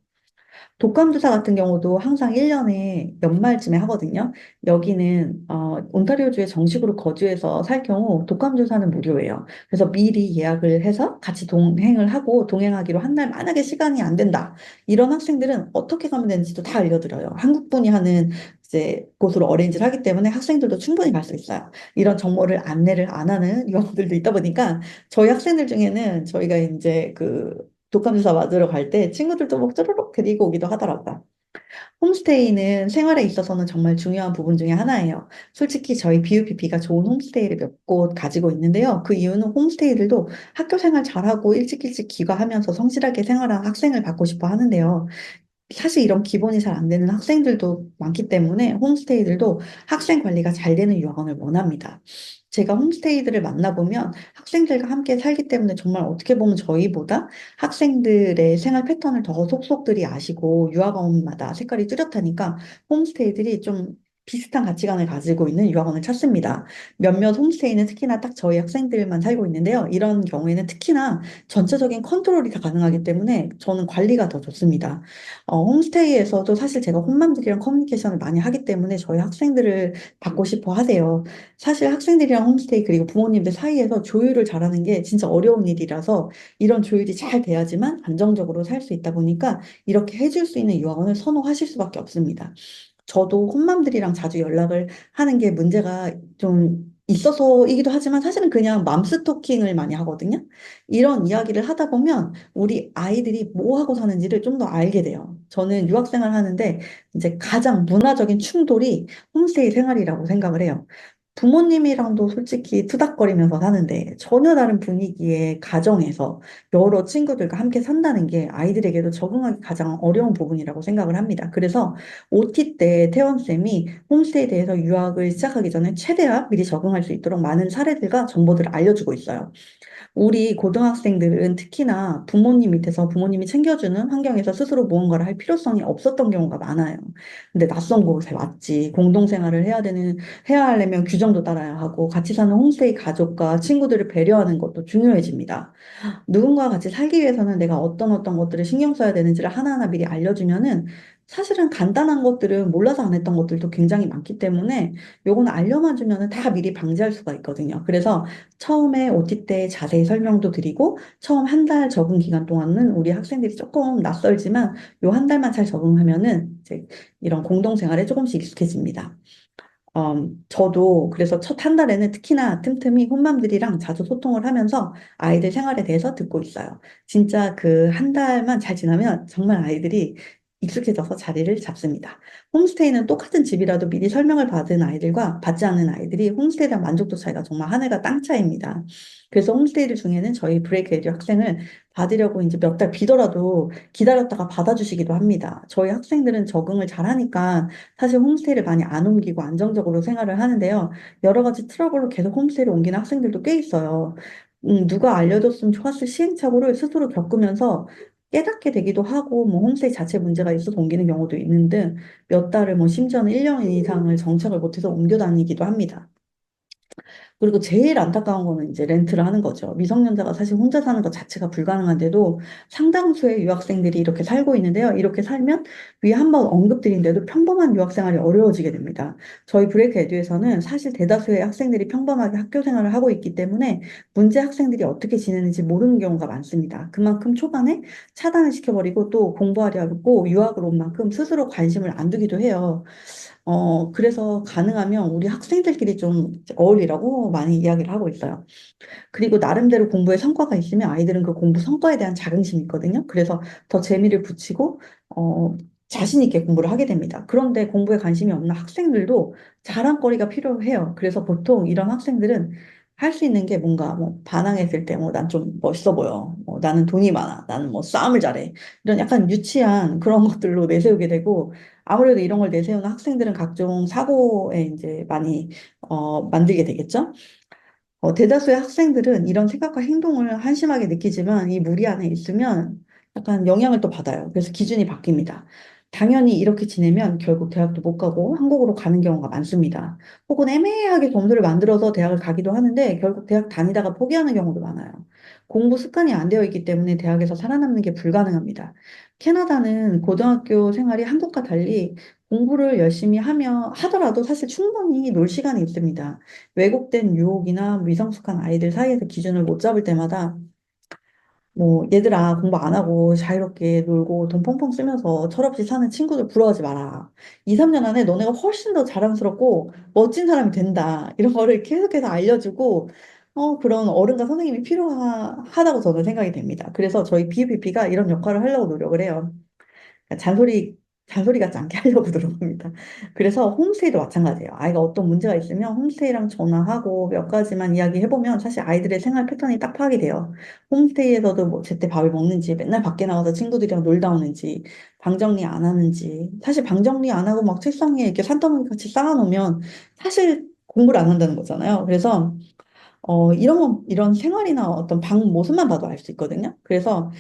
독감주사 같은 경우도 항상 1년에 연말쯤에 하거든요. 여기는 온타리오주에 정식으로 거주해서 살 경우 독감주사는 무료예요. 그래서 미리 예약을 해서 같이 동행을 하고 동행하기로 한 날 만약에 시간이 안 된다. 이런 학생들은 어떻게 가면 되는지도 다 알려드려요. 한국분이 하는 이제 곳으로 어레인지를 하기 때문에 학생들도 충분히 갈 수 있어요. 이런 정보를 안내를 안 하는 유학들도 있다 보니까 저희 학생들 중에는 저희가 이제 그 독감주사 맞으러 갈 때 친구들도 막 쪼르륵 데리고 오기도 하더라고요. 홈스테이는 생활에 있어서는 정말 중요한 부분 중에 하나예요. 솔직히 저희 BUPP가 좋은 홈스테이를 몇 곳 가지고 있는데요. 그 이유는 홈스테이들도 학교 생활 잘하고 일찍 일찍 귀가하면서 성실하게 생활한 학생을 받고 싶어 하는데요. 사실 이런 기본이 잘 안 되는 학생들도 많기 때문에 홈스테이들도 학생 관리가 잘 되는 유학원을 원합니다. 제가 홈스테이들을 만나보면 학생들과 함께 살기 때문에 정말 어떻게 보면 저희보다 학생들의 생활 패턴을 더 속속들이 아시고 유학원마다 색깔이 뚜렷하니까 홈스테이들이 좀 비슷한 가치관을 가지고 있는 유학원을 찾습니다. 몇몇 홈스테이는 특히나 딱 저희 학생들만 살고 있는데요. 이런 경우에는 특히나 전체적인 컨트롤이 다 가능하기 때문에 저는 관리가 더 좋습니다. 홈스테이에서도 사실 제가 홈맘들이랑 커뮤니케이션을 많이 하기 때문에 저희 학생들을 받고 싶어 하세요. 사실 학생들이랑 홈스테이 그리고 부모님들 사이에서 조율을 잘하는 게 진짜 어려운 일이라서 이런 조율이 잘 돼야지만 안정적으로 살 수 있다 보니까 이렇게 해줄 수 있는 유학원을 선호하실 수밖에 없습니다. 저도 홈맘들이랑 자주 연락을 하는 게 문제가 좀 있어서이기도 하지만 사실은 그냥 맘스토킹을 많이 하거든요. 이런 이야기를 하다 보면 우리 아이들이 뭐 하고 사는지를 좀 더 알게 돼요. 저는 유학생활 하는데 이제 가장 문화적인 충돌이 홈스테이 생활이라고 생각을 해요. 부모님이랑도 솔직히 투닥거리면서 사는데 전혀 다른 분위기의 가정에서 여러 친구들과 함께 산다는 게 아이들에게도 적응하기 가장 어려운 부분이라고 생각을 합니다. 그래서 OT 때 태원쌤이 홈스테이에 대해서 유학을 시작하기 전에 최대한 미리 적응할 수 있도록 많은 사례들과 정보들을 알려주고 있어요. 우리 고등학생들은 특히나 부모님 밑에서 부모님이 챙겨주는 환경에서 스스로 무언가를 할 필요성이 없었던 경우가 많아요. 근데 낯선 곳에 왔지. 공동생활을 해야 하려면 규정도 따라야 하고 같이 사는 홈스테이 가족과 친구들을 배려하는 것도 중요해집니다. 누군가와 같이 살기 위해서는 내가 어떤 것들을 신경 써야 되는지를 하나하나 미리 알려주면은 사실은 간단한 것들은 몰라서 안 했던 것들도 굉장히 많기 때문에 요거는 알려만 주면은 다 미리 방지할 수가 있거든요. 그래서 처음에 OT 때 자세히 설명도 드리고 처음 한 달 적응 기간 동안은 우리 학생들이 조금 낯설지만 요 한 달만 잘 적응하면은 이제 이런 공동생활에 조금씩 익숙해집니다. 저도 그래서 첫 한 달에는 특히나 틈틈이 홈맘들이랑 자주 소통을 하면서 아이들 생활에 대해서 듣고 있어요. 진짜 그 한 달만 잘 지나면 정말 아이들이 익숙해져서 자리를 잡습니다. 홈스테이는 똑같은 집이라도 미리 설명을 받은 아이들과 받지 않는 아이들이 홈스테이에 대한 만족도 차이가 정말 하늘과 땅 차이입니다. 그래서 홈스테이들 중에는 저희 브레이크 에듀 학생을 받으려고 이제 몇 달 비더라도 기다렸다가 받아주시기도 합니다. 저희 학생들은 적응을 잘하니까 사실 홈스테이를 많이 안 옮기고 안정적으로 생활을 하는데요. 여러 가지 트러블로 계속 홈스테이를 옮기는 학생들도 꽤 있어요. 누가 알려줬으면 좋았을 시행착오를 스스로 겪으면서 깨닫게 되기도 하고, 뭐, 홈스테이 자체 문제가 있어서 옮기는 경우도 있는 등 몇 달을 뭐, 심지어는 1년 이상을 정착을 못해서 옮겨 다니기도 합니다. 그리고 제일 안타까운 거는 이제 렌트를 하는 거죠. 미성년자가 사실 혼자 사는 것 자체가 불가능한데도 상당수의 유학생들이 이렇게 살고 있는데요. 이렇게 살면 위에 한번 언급드린데도 평범한 유학 생활이 어려워지게 됩니다. 저희 브레이크 에듀에서는 사실 대다수의 학생들이 평범하게 학교 생활을 하고 있기 때문에 문제 학생들이 어떻게 지내는지 모르는 경우가 많습니다. 그만큼 초반에 차단을 시켜버리고 또 공부하려고 유학을 온 만큼 스스로 관심을 안 두기도 해요. 그래서 가능하면 우리 학생들끼리 좀 어울리라고 많이 이야기를 하고 있어요. 그리고 나름대로 공부에 성과가 있으면 아이들은 그 공부 성과에 대한 자긍심이 있거든요. 그래서 더 재미를 붙이고, 자신 있게 공부를 하게 됩니다. 그런데 공부에 관심이 없는 학생들도 자랑거리가 필요해요. 그래서 보통 이런 학생들은 할 수 있는 게 뭔가 뭐 반항했을 때 뭐 난 좀 멋있어 보여. 나는 돈이 많아. 나는 뭐 싸움을 잘해. 이런 약간 유치한 그런 것들로 내세우게 되고 아무래도 이런 걸 내세우는 학생들은 각종 사고에 이제 많이 만들게 되겠죠. 대다수의 학생들은 이런 생각과 행동을 한심하게 느끼지만 이 무리 안에 있으면 약간 영향을 또 받아요. 그래서 기준이 바뀝니다. 당연히 이렇게 지내면 결국 대학도 못 가고 한국으로 가는 경우가 많습니다. 혹은 애매하게 점수를 만들어서 대학을 가기도 하는데 결국 대학 다니다가 포기하는 경우도 많아요. 공부 습관이 안 되어 있기 때문에 대학에서 살아남는 게 불가능합니다. 캐나다는 고등학교 생활이 한국과 달리 공부를 열심히 하더라도 사실 충분히 놀 시간이 있습니다. 왜곡된 유혹이나 미성숙한 아이들 사이에서 기준을 못 잡을 때마다 뭐 얘들아 공부 안 하고 자유롭게 놀고 돈 펑펑 쓰면서 철없이 사는 친구들 부러워하지 마라. 2, 3년 안에 너네가 훨씬 더 자랑스럽고 멋진 사람이 된다. 이런 거를 계속해서 알려주고 그런 어른과 선생님이 필요하다고 저는 생각이 됩니다. 그래서 저희 BUPP가 이런 역할을 하려고 노력을 해요. 그러니까 잔소리 같지 않게 하려고 노력합니다. 그래서 홈스테이도 마찬가지예요. 아이가 어떤 문제가 있으면 홈스테이랑 전화하고 몇 가지만 이야기해보면 사실 아이들의 생활 패턴이 딱 파악이 돼요. 홈스테이에서도 뭐 제때 밥을 먹는지, 맨날 밖에 나가서 친구들이랑 놀다 오는지, 방 정리 안 하는지. 사실 방 정리 안 하고 막 책상 위에 이렇게 산더미 같이 쌓아놓으면 사실 공부를 안 한다는 거잖아요. 그래서 이런 생활이나 어떤 방 모습만 봐도 알 수 있거든요. 그래서,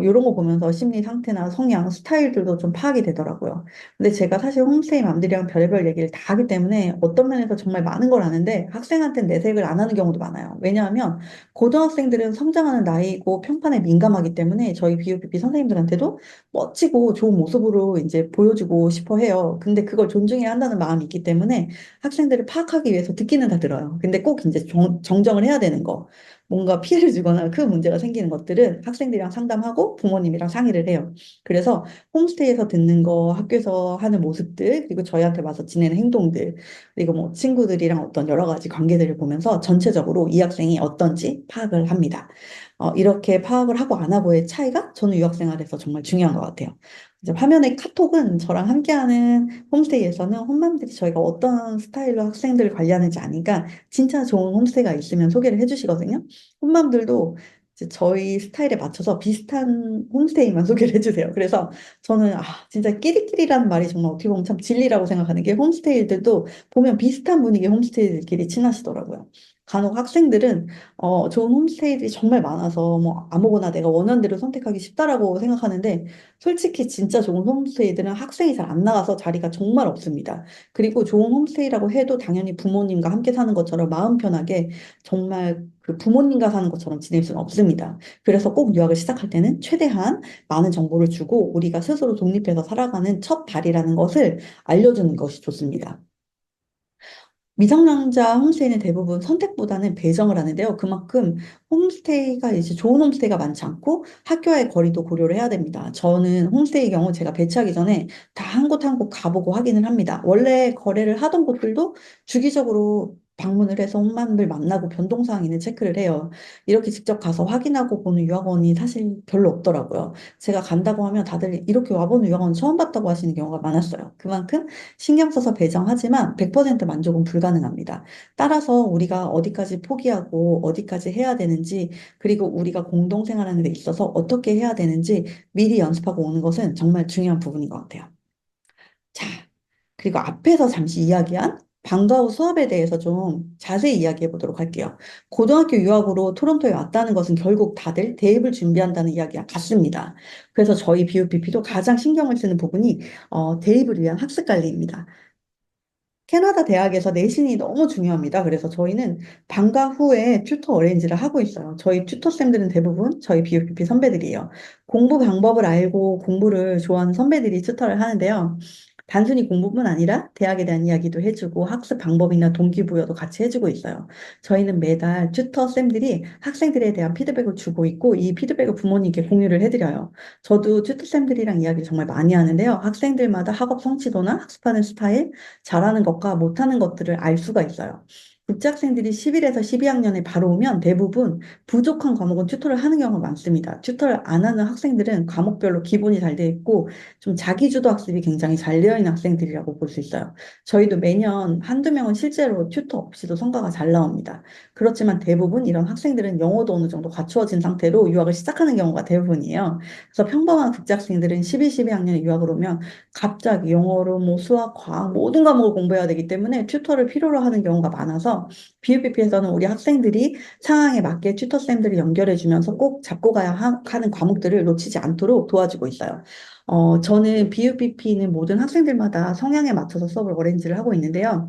이런 거 보면서 심리 상태나 성향, 스타일들도 좀 파악이 되더라고요. 근데 제가 사실 홈스테이 맘들이랑 별의별 얘기를 다 하기 때문에 어떤 면에서 정말 많은 걸 아는데 학생한테는 내색을 안 하는 경우도 많아요. 왜냐하면 고등학생들은 성장하는 나이고 평판에 민감하기 때문에 저희 BUPP 선생님들한테도 멋지고 좋은 모습으로 이제 보여주고 싶어 해요. 근데 그걸 존중해야 한다는 마음이 있기 때문에 학생들을 파악하기 위해서 듣기는 다 들어요. 근데 꼭 이제 정정을 해야 되는 거, 뭔가 피해를 주거나 그 문제가 생기는 것들은 학생들이랑 상담하고 부모님이랑 상의를 해요. 그래서 홈스테이에서 듣는 거, 학교에서 하는 모습들, 그리고 저희한테 와서 지내는 행동들, 그리고 뭐 친구들이랑 어떤 여러 가지 관계들을 보면서 전체적으로 이 학생이 어떤지 파악을 합니다. 이렇게 파악을 하고 안 하고의 차이가 저는 유학생활에서 정말 중요한 것 같아요. 이제 화면의 카톡은 저랑 함께하는 홈스테이에서는 홈맘들이 저희가 어떤 스타일로 학생들을 관리하는지 아니까 진짜 좋은 홈스테이가 있으면 소개를 해주시거든요. 홈맘들도 이제 저희 스타일에 맞춰서 비슷한 홈스테이만 소개를 해주세요. 그래서 저는 진짜 끼리끼리라는 말이 정말 어떻게 보면 참 진리라고 생각하는 게 홈스테이들도 보면 비슷한 분위기 홈스테이들끼리 친하시더라고요. 간혹 학생들은 좋은 홈스테이들이 정말 많아서 뭐 아무거나 내가 원하는 대로 선택하기 쉽다라고 생각하는데 솔직히 진짜 좋은 홈스테이들은 학생이 잘 안 나가서 자리가 정말 없습니다. 그리고 좋은 홈스테이라고 해도 당연히 부모님과 함께 사는 것처럼 마음 편하게 정말 그 부모님과 사는 것처럼 지낼 수는 없습니다. 그래서 꼭 유학을 시작할 때는 최대한 많은 정보를 주고 우리가 스스로 독립해서 살아가는 첫 발이라는 것을 알려주는 것이 좋습니다. 미성년자 홈스테이는 대부분 선택보다는 배정을 하는데요. 그만큼 홈스테이가 이제 좋은 홈스테이가 많지 않고 학교와의 거리도 고려를 해야 됩니다. 저는 홈스테이 경우 제가 배치하기 전에 다 한 곳 한 곳 가보고 확인을 합니다. 원래 거래를 하던 곳들도 주기적으로 방문을 해서 hom맘을 만나고 변동사항 있는 체크를 해요. 이렇게 직접 가서 확인하고 보는 유학원이 사실 별로 없더라고요. 제가 간다고 하면 다들 이렇게 와보는 유학원 처음 봤다고 하시는 경우가 많았어요. 그만큼 신경 써서 배정하지만 100% 만족은 불가능합니다. 따라서 우리가 어디까지 포기하고 어디까지 해야 되는지, 그리고 우리가 공동생활하는 데 있어서 어떻게 해야 되는지 미리 연습하고 오는 것은 정말 중요한 부분인 것 같아요. 자, 그리고 앞에서 잠시 이야기한 방과 후 수업에 대해서 좀 자세히 이야기해 보도록 할게요. 고등학교 유학으로 토론토에 왔다는 것은 결국 다들 대입을 준비한다는 이야기와 같습니다. 그래서 저희 BUPP도 가장 신경을 쓰는 부분이 대입을 위한 학습 관리입니다. 캐나다 대학에서 내신이 너무 중요합니다. 그래서 저희는 방과 후에 튜터 어레인지를 하고 있어요. 저희 튜터쌤들은 대부분 저희 BUPP 선배들이에요. 공부 방법을 알고 공부를 좋아하는 선배들이 튜터를 하는데요. 단순히 공부뿐 아니라 대학에 대한 이야기도 해주고 학습 방법이나 동기부여도 같이 해주고 있어요. 저희는 매달 튜터쌤들이 학생들에 대한 피드백을 주고 있고 이 피드백을 부모님께 공유를 해드려요. 저도 튜터쌤들이랑 이야기 정말 많이 하는데요. 학생들마다 학업 성취도나 학습하는 스타일, 잘하는 것과 못하는 것들을 알 수가 있어요. 국제학생들이 11에서 12학년에 바로 오면 대부분 부족한 과목은 튜터를 하는 경우가 많습니다. 튜터를 안 하는 학생들은 과목별로 기본이 잘 돼 있고 좀 자기주도 학습이 굉장히 잘 되어 있는 학생들이라고 볼 수 있어요. 저희도 매년 한두 명은 실제로 튜터 없이도 성과가 잘 나옵니다. 그렇지만 대부분 이런 학생들은 영어도 어느 정도 갖추어진 상태로 유학을 시작하는 경우가 대부분이에요. 그래서 평범한 국제학생들은 12, 12학년에 유학을 오면 갑자기 영어로 뭐 수학, 과학 모든 과목을 공부해야 되기 때문에 튜터를 필요로 하는 경우가 많아서 BUPP에서는 우리 학생들이 상황에 맞게 튜터쌤들을 연결해 주면서 꼭 잡고 가야 하는 과목들을 놓치지 않도록 도와주고 있어요. 저는 BUPP는 모든 학생들마다 성향에 맞춰서 수업을 어레인지를 하고 있는데요.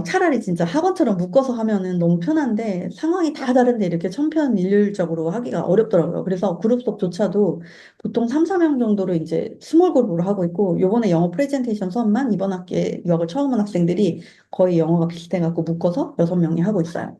차라리 진짜 학원처럼 묶어서 하면은 너무 편한데 상황이 다 다른데 이렇게 천편일률적으로 하기가 어렵더라고요. 그래서 그룹 수업조차도 보통 3, 4명 정도로 이제 스몰 그룹으로 하고 있고 요번에 영어 프레젠테이션 수업만 이번 학기에 유학을 처음 온 학생들이 거의 영어가 비슷해갖고 묶어서 6명이 하고 있어요.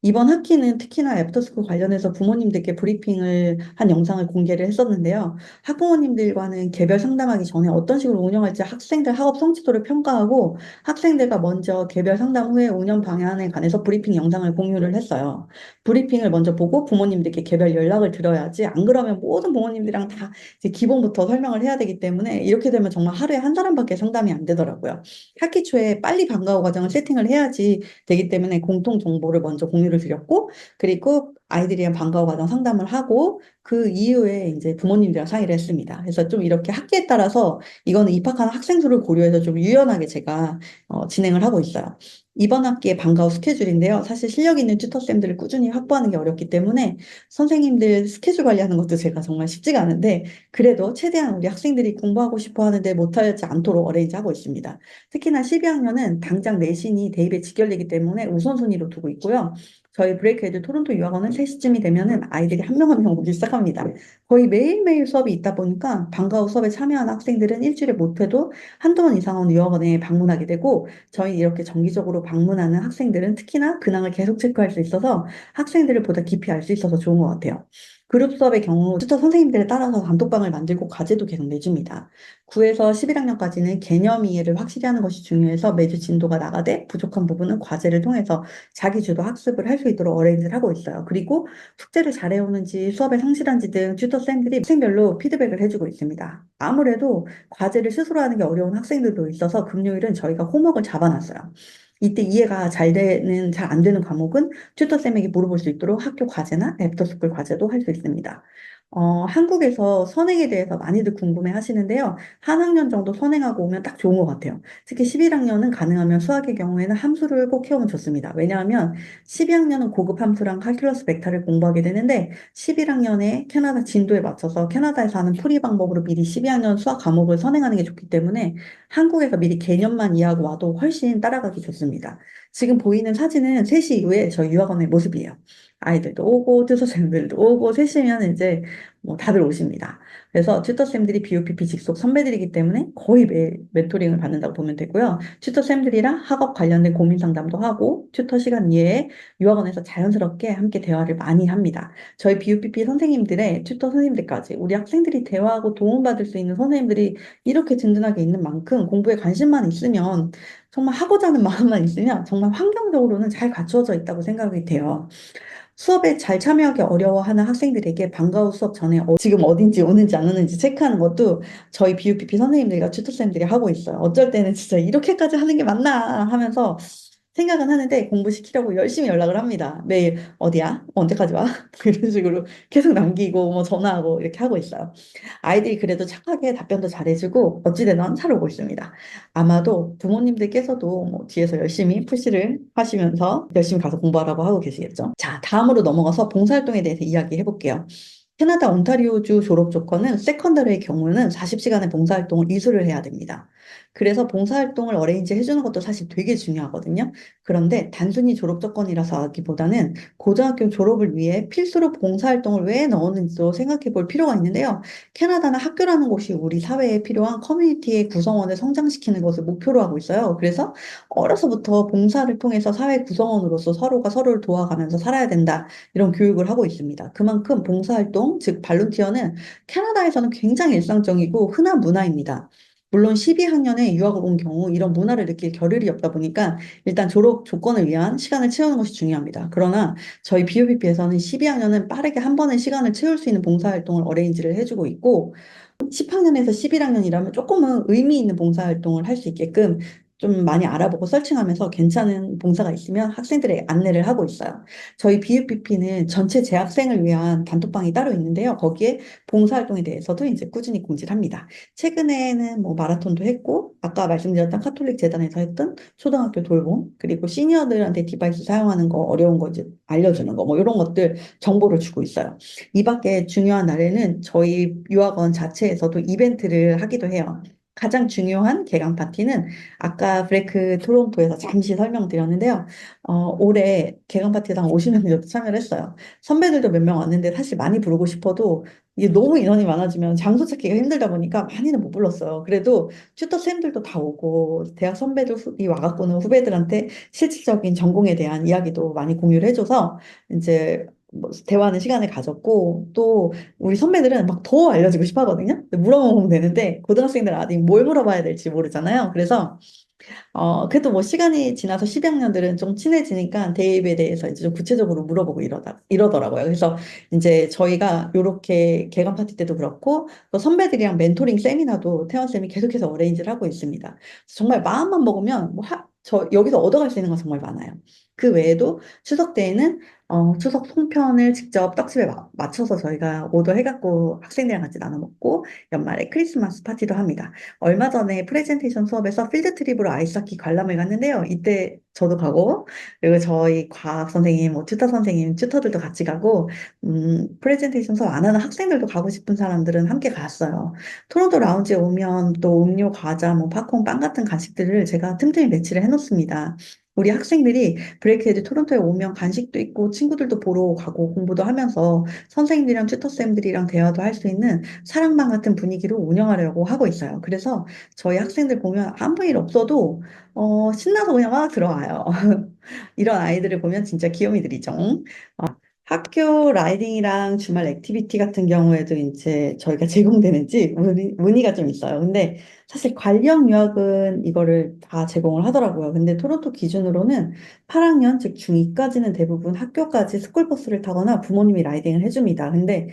이번 학기는 특히나 애프터스쿨 관련해서 부모님들께 브리핑을 한 영상을 공개를 했었는데요. 학부모님들과는 개별 상담하기 전에 어떤 식으로 운영할지 학생들 학업 성취도를 평가하고 학생들과 먼저 개별 상담 후에 운영 방향에 관해서 브리핑 영상을 공유를 했어요. 브리핑을 먼저 보고 부모님들께 개별 연락을 드려야지 안 그러면 모든 부모님들이랑 다 이제 기본부터 설명을 해야 되기 때문에 이렇게 되면 정말 하루에 한 사람밖에 상담이 안 되더라고요. 학기 초에 빨리 방과 후 과정을 세팅을 해야지 되기 때문에 공통 정보를 먼저 공유를 드렸고, 그리고 아이들이랑 방과후 과정 상담을 하고, 그 이후에 이제 부모님들이랑 상의를 했습니다. 그래서 좀 이렇게 학기에 따라서 이거는 입학하는 학생 수를 고려해서 좀 유연하게 제가 진행을 하고 있어요. 이번 학기에 방과후 스케줄인데요. 사실 실력 있는 튜터쌤들을 꾸준히 확보하는 게 어렵기 때문에 선생님들 스케줄 관리하는 것도 제가 정말 쉽지가 않은데 그래도 최대한 우리 학생들이 공부하고 싶어 하는데 못하지 않도록 어레인지하고 있습니다. 특히나 12학년은 당장 내신이 대입에 직결되기 때문에 우선순위로 두고 있고요. 저희 브레이크헤드 토론토 유학원은 3시쯤이 되면은 아이들이 한 명 한 명 오기 시작합니다. 거의 매일매일 수업이 있다 보니까 방과 후 수업에 참여하는 학생들은 일주일에 못해도 한두 번 이상은 유학원에 방문하게 되고 저희 이렇게 정기적으로 방문하는 학생들은 특히나 근황을 계속 체크할 수 있어서 학생들을 보다 깊이 알 수 있어서 좋은 것 같아요. 그룹 수업의 경우 튜터 선생님들에 따라서 단톡방을 만들고 과제도 계속 내줍니다. 9에서 11학년까지는 개념 이해를 확실히 하는 것이 중요해서 매주 진도가 나가되 부족한 부분은 과제를 통해서 자기 주도 학습을 할 수 있도록 어레인지를 하고 있어요. 그리고 숙제를 잘해오는지 수업에 성실한지 등 튜터 쌤들이 학생별로 피드백을 해주고 있습니다. 아무래도 과제를 스스로 하는 게 어려운 학생들도 있어서 금요일은 저희가 홈워크를 잡아놨어요. 이때 이해가 잘 되는, 잘 안 되는 과목은 튜터쌤에게 물어볼 수 있도록 학교 과제나 애프터스쿨 과제도 할 수 있습니다. 한국에서 선행에 대해서 많이들 궁금해 하시는데요. 한 학년 정도 선행하고 오면 딱 좋은 것 같아요. 특히 11학년은 가능하면 수학의 경우에는 함수를 꼭 해오면 좋습니다. 왜냐하면 12학년은 고급 함수랑 칼큘러스 벡터를 공부하게 되는데 11학년에 캐나다 진도에 맞춰서 캐나다에서 하는 풀이 방법으로 미리 12학년 수학 과목을 선행하는 게 좋기 때문에 한국에서 미리 개념만 이해하고 와도 훨씬 따라가기 좋습니다. 지금 보이는 사진은 3시 이후에 저희 유학원의 모습이에요. 아이들도 오고, 교사선생님들도 오고, 3시면 이제 뭐 다들 오십니다. 그래서 튜터쌤들이 BOPP 직속 선배들이기 때문에 거의 매일 멘토링을 받는다고 보면 되고요. 튜터쌤들이랑 학업 관련된 고민 상담도 하고 튜터 시간 이외에 유학원에서 자연스럽게 함께 대화를 많이 합니다. 저희 BOPP 선생님들의 튜터 선생님들까지 우리 학생들이 대화하고 도움받을 수 있는 선생님들이 이렇게 든든하게 있는 만큼 공부에 관심만 있으면 정말 하고자 하는 마음만 있으면 정말 환경적으로는 잘 갖추어져 있다고 생각이 돼요. 수업에 잘 참여하기 어려워하는 학생들에게 방과 후 수업 전에 지금 어딘지 오는지 안 오는지 체크하는 것도 저희 BUPP 선생님들과 튜터쌤들이 하고 있어요. 어쩔 때는 진짜 이렇게까지 하는 게 맞나 하면서 생각은 하는데 공부시키려고 열심히 연락을 합니다. 매일 어디야? 언제까지 와? 이런 식으로 계속 남기고 뭐 전화하고 이렇게 하고 있어요. 아이들이 그래도 착하게 답변도 잘해주고 어찌되든 잘 오고 있습니다. 아마도 부모님들께서도 뭐 뒤에서 열심히 푸시를 하시면서 열심히 가서 공부하라고 하고 계시겠죠. 자, 다음으로 넘어가서 봉사활동에 대해서 이야기해 볼게요. 캐나다 온타리오주 졸업 조건은 세컨더리의 경우는 40시간의 봉사활동을 이수를 해야 됩니다. 그래서 봉사활동을 어레인지 해주는 것도 사실 되게 중요하거든요. 그런데 단순히 졸업 조건이라서 하기보다는 고등학교 졸업을 위해 필수로 봉사활동을 왜 넣었는지도 생각해 볼 필요가 있는데요. 캐나다는 학교라는 곳이 우리 사회에 필요한 커뮤니티의 구성원을 성장시키는 것을 목표로 하고 있어요. 그래서 어려서부터 봉사를 통해서 사회 구성원으로서 서로가 서로를 도와가면서 살아야 된다. 이런 교육을 하고 있습니다. 그만큼 봉사활동, 즉 발룬티어는 캐나다에서는 굉장히 일상적이고 흔한 문화입니다. 물론 12학년에 유학을 온 경우 이런 문화를 느낄 겨를이 없다 보니까 일단 졸업 조건을 위한 시간을 채우는 것이 중요합니다. 그러나 저희 BUPP에서는 12학년은 빠르게 한 번의 시간을 채울 수 있는 봉사활동을 어레인지를 해주고 있고 10학년에서 11학년이라면 조금은 의미 있는 봉사활동을 할 수 있게끔 좀 많이 알아보고 서칭하면서 괜찮은 봉사가 있으면 학생들에게 안내를 하고 있어요. 저희 BUPP는 전체 재학생을 위한 단톡방이 따로 있는데요. 거기에 봉사활동에 대해서도 이제 꾸준히 공지를 합니다. 최근에는 뭐 마라톤도 했고, 아까 말씀드렸던 카톨릭 재단에서 했던 초등학교 돌봄, 그리고 시니어들한테 디바이스 사용하는 거 어려운 거 이제 알려주는 거, 뭐 이런 것들 정보를 주고 있어요. 이 밖에 중요한 날에는 저희 유학원 자체에서도 이벤트를 하기도 해요. 가장 중요한 개강 파티는 아까 브레이크 토론토에서 잠시 설명드렸는데요. 올해 개강 파티에서 한 50명 정도 참여를 했어요. 선배들도 몇 명 왔는데 사실 많이 부르고 싶어도 이게 너무 인원이 많아지면 장소 찾기가 힘들다 보니까 많이는 못 불렀어요. 그래도 튜터 쌤들도 다 오고 대학 선배들이 와갖고는 후배들한테 실질적인 전공에 대한 이야기도 많이 공유를 해줘서 이제 뭐 대화하는 시간을 가졌고 또 우리 선배들은 막 더 알려주고 싶어 하거든요. 물어보면 되는데 고등학생들은 아직 뭘 물어봐야 될지 모르잖아요. 그래서 그래도 뭐 시간이 지나서 10학년들은 좀 친해지니까 대입에 대해서 이제 좀 구체적으로 물어보고 이러더라고요. 그래서 이제 저희가 요렇게 개강 파티 때도 그렇고 또 선배들이랑 멘토링 세미나도 태원쌤이 계속해서 어레인지를 하고 있습니다. 정말 마음만 먹으면 저 여기서 얻어갈 수 있는 건 정말 많아요. 그 외에도 추석 때에는 추석 송편을 직접 떡집에 맞춰서 저희가 오더해갖고 학생들이랑 같이 나눠 먹고 연말에 크리스마스 파티도 합니다. 얼마 전에 프레젠테이션 수업에서 필드 트립으로 아이스하키 관람을 갔는데요. 이때 저도 가고, 그리고 저희 과학 선생님, 뭐 튜터 선생님, 튜터들도 같이 가고, 프레젠테이션 수업 안 하는 학생들도 가고 싶은 사람들은 함께 갔어요. 토론토 라운지에 오면 또 음료, 과자, 뭐 팝콘, 빵 같은 간식들을 제가 틈틈이 배치를 해놓습니다. 우리 학생들이 브레이크헤드 토론토에 오면 간식도 있고 친구들도 보러 가고 공부도 하면서 선생님들이랑 튜터쌤들이랑 대화도 할 수 있는 사랑방 같은 분위기로 운영하려고 하고 있어요. 그래서 저희 학생들 보면 아무 일 없어도 신나서 그냥 막 들어와요. 이런 아이들을 보면 진짜 귀요미들이죠. 학교 라이딩이랑 주말 액티비티 같은 경우에도 이제 저희가 제공되는지 문의가 좀 있어요. 근데 사실 관련 유학은 이거를 다 제공을 하더라고요. 근데 토론토 기준으로는 8학년, 즉 중2까지는 대부분 학교까지 스쿨버스를 타거나 부모님이 라이딩을 해줍니다. 근데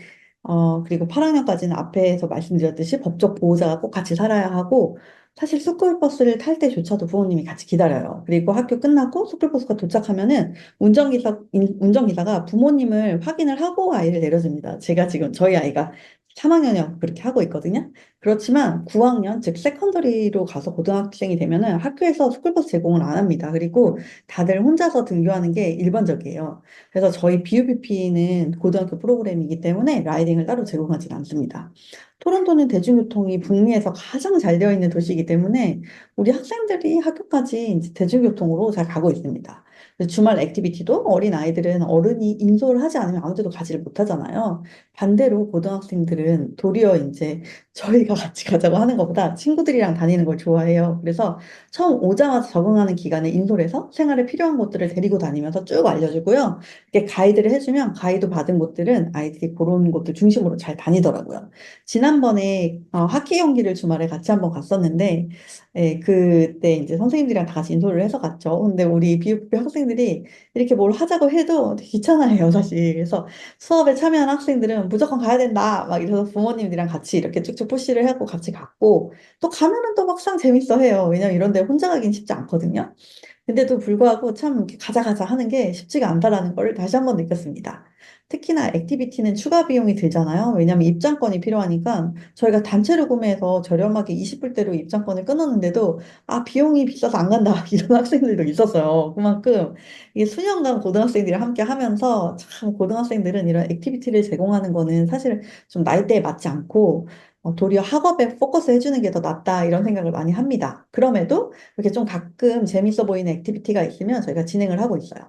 그리고 8학년까지는 앞에서 말씀드렸듯이 법적 보호자가 꼭 같이 살아야 하고 사실 스쿨버스를 탈 때조차도 부모님이 같이 기다려요. 그리고 학교 끝나고 스쿨버스가 도착하면은 운전기사가 부모님을 확인을 하고 아이를 내려줍니다. 제가 지금 저희 아이가 3학년이요. 그렇게 하고 있거든요. 그렇지만 9학년, 즉 세컨더리로 가서 고등학생이 되면은 학교에서 스쿨버스 제공을 안 합니다. 그리고 다들 혼자서 등교하는 게 일반적이에요. 그래서 저희 BUPP는 고등학교 프로그램이기 때문에 라이딩을 따로 제공하지 않습니다. 토론토는 대중교통이 북미에서 가장 잘 되어 있는 도시이기 때문에 우리 학생들이 학교까지 이제 대중교통으로 잘 가고 있습니다. 그래서 주말 액티비티도 어린 아이들은 어른이 인솔을 하지 않으면 아무 데도 가지를 못하잖아요. 반대로 고등학생들은 도리어 이제 저희가 같이 가자고 하는 것보다 친구들이랑 다니는 걸 좋아해요. 그래서 처음 오자마자 적응하는 기간에 인솔해서 생활에 필요한 것들을 데리고 다니면서 쭉 알려주고요. 이렇게 가이드를 해주면 가이드 받은 곳들은 아이들이 그런 곳들 중심으로 잘 다니더라고요. 지난번에 하키 경기를 주말에 같이 한번 갔었는데, 그때 이제 선생님들이랑 다 같이 인솔을 해서 갔죠. 근데 우리 비읍 학생들이 이렇게 뭘 하자고 해도 되게 귀찮아해요, 사실. 그래서 수업에 참여한 학생들은 무조건 가야 된다, 막 이래서 부모님들이랑 같이 이렇게 쭉쭉 푸시를 하고 같이 갔고, 또 가면은 또 막상 재밌어 해요. 왜냐면 이런 데 혼자 가긴 쉽지 않거든요. 근데도 불구하고 참 이렇게 가자 가자 하는 게 쉽지가 않다라는 걸 다시 한번 느꼈습니다. 특히나 액티비티는 추가 비용이 들잖아요. 왜냐하면 입장권이 필요하니까 저희가 단체로 구매해서 저렴하게 20불대로 입장권을 끊었는데도 아, 비용이 비싸서 안 간다 이런 학생들도 있었어요. 그만큼 이게 수년간 고등학생들이 함께 하면서 참 고등학생들은 이런 액티비티를 제공하는 거는 사실 좀 나이대에 맞지 않고 도리어 학업에 포커스 해주는 게 더 낫다 이런 생각을 많이 합니다. 그럼에도 이렇게 좀 가끔 재밌어 보이는 액티비티가 있으면 저희가 진행을 하고 있어요.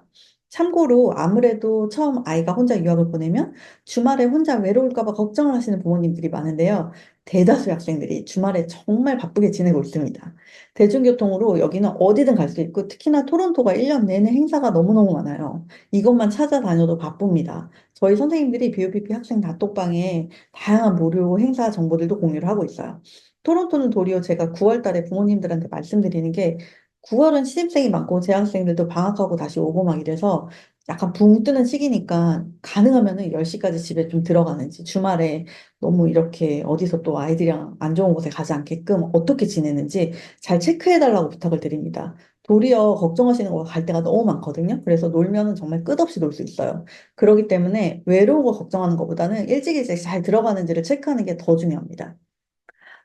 참고로 아무래도 처음 아이가 혼자 유학을 보내면 주말에 혼자 외로울까 봐 걱정을 하시는 부모님들이 많은데요. 대다수 학생들이 주말에 정말 바쁘게 지내고 있습니다. 대중교통으로 여기는 어디든 갈 수 있고 특히나 토론토가 1년 내내 행사가 너무너무 많아요. 이것만 찾아다녀도 바쁩니다. 저희 선생님들이 BUPP 학생 단톡방에 다양한 무료 행사 정보들도 공유를 하고 있어요. 토론토는 도리어 제가 9월 달에 부모님들한테 말씀드리는 게 9월은 신입생이 많고 재학생들도 방학하고 다시 오고 막 이래서 약간 붕 뜨는 시기니까 가능하면은 10시까지 집에 좀 들어가는지 주말에 너무 이렇게 어디서 또 아이들이랑 안 좋은 곳에 가지 않게끔 어떻게 지내는지 잘 체크해 달라고 부탁을 드립니다. 도리어 걱정하시는 거 갈 때가 너무 많거든요. 그래서 놀면은 정말 끝없이 놀 수 있어요. 그렇기 때문에 외로운 거 걱정하는 것보다는 일찍 일찍 잘 들어가는지를 체크하는 게 더 중요합니다.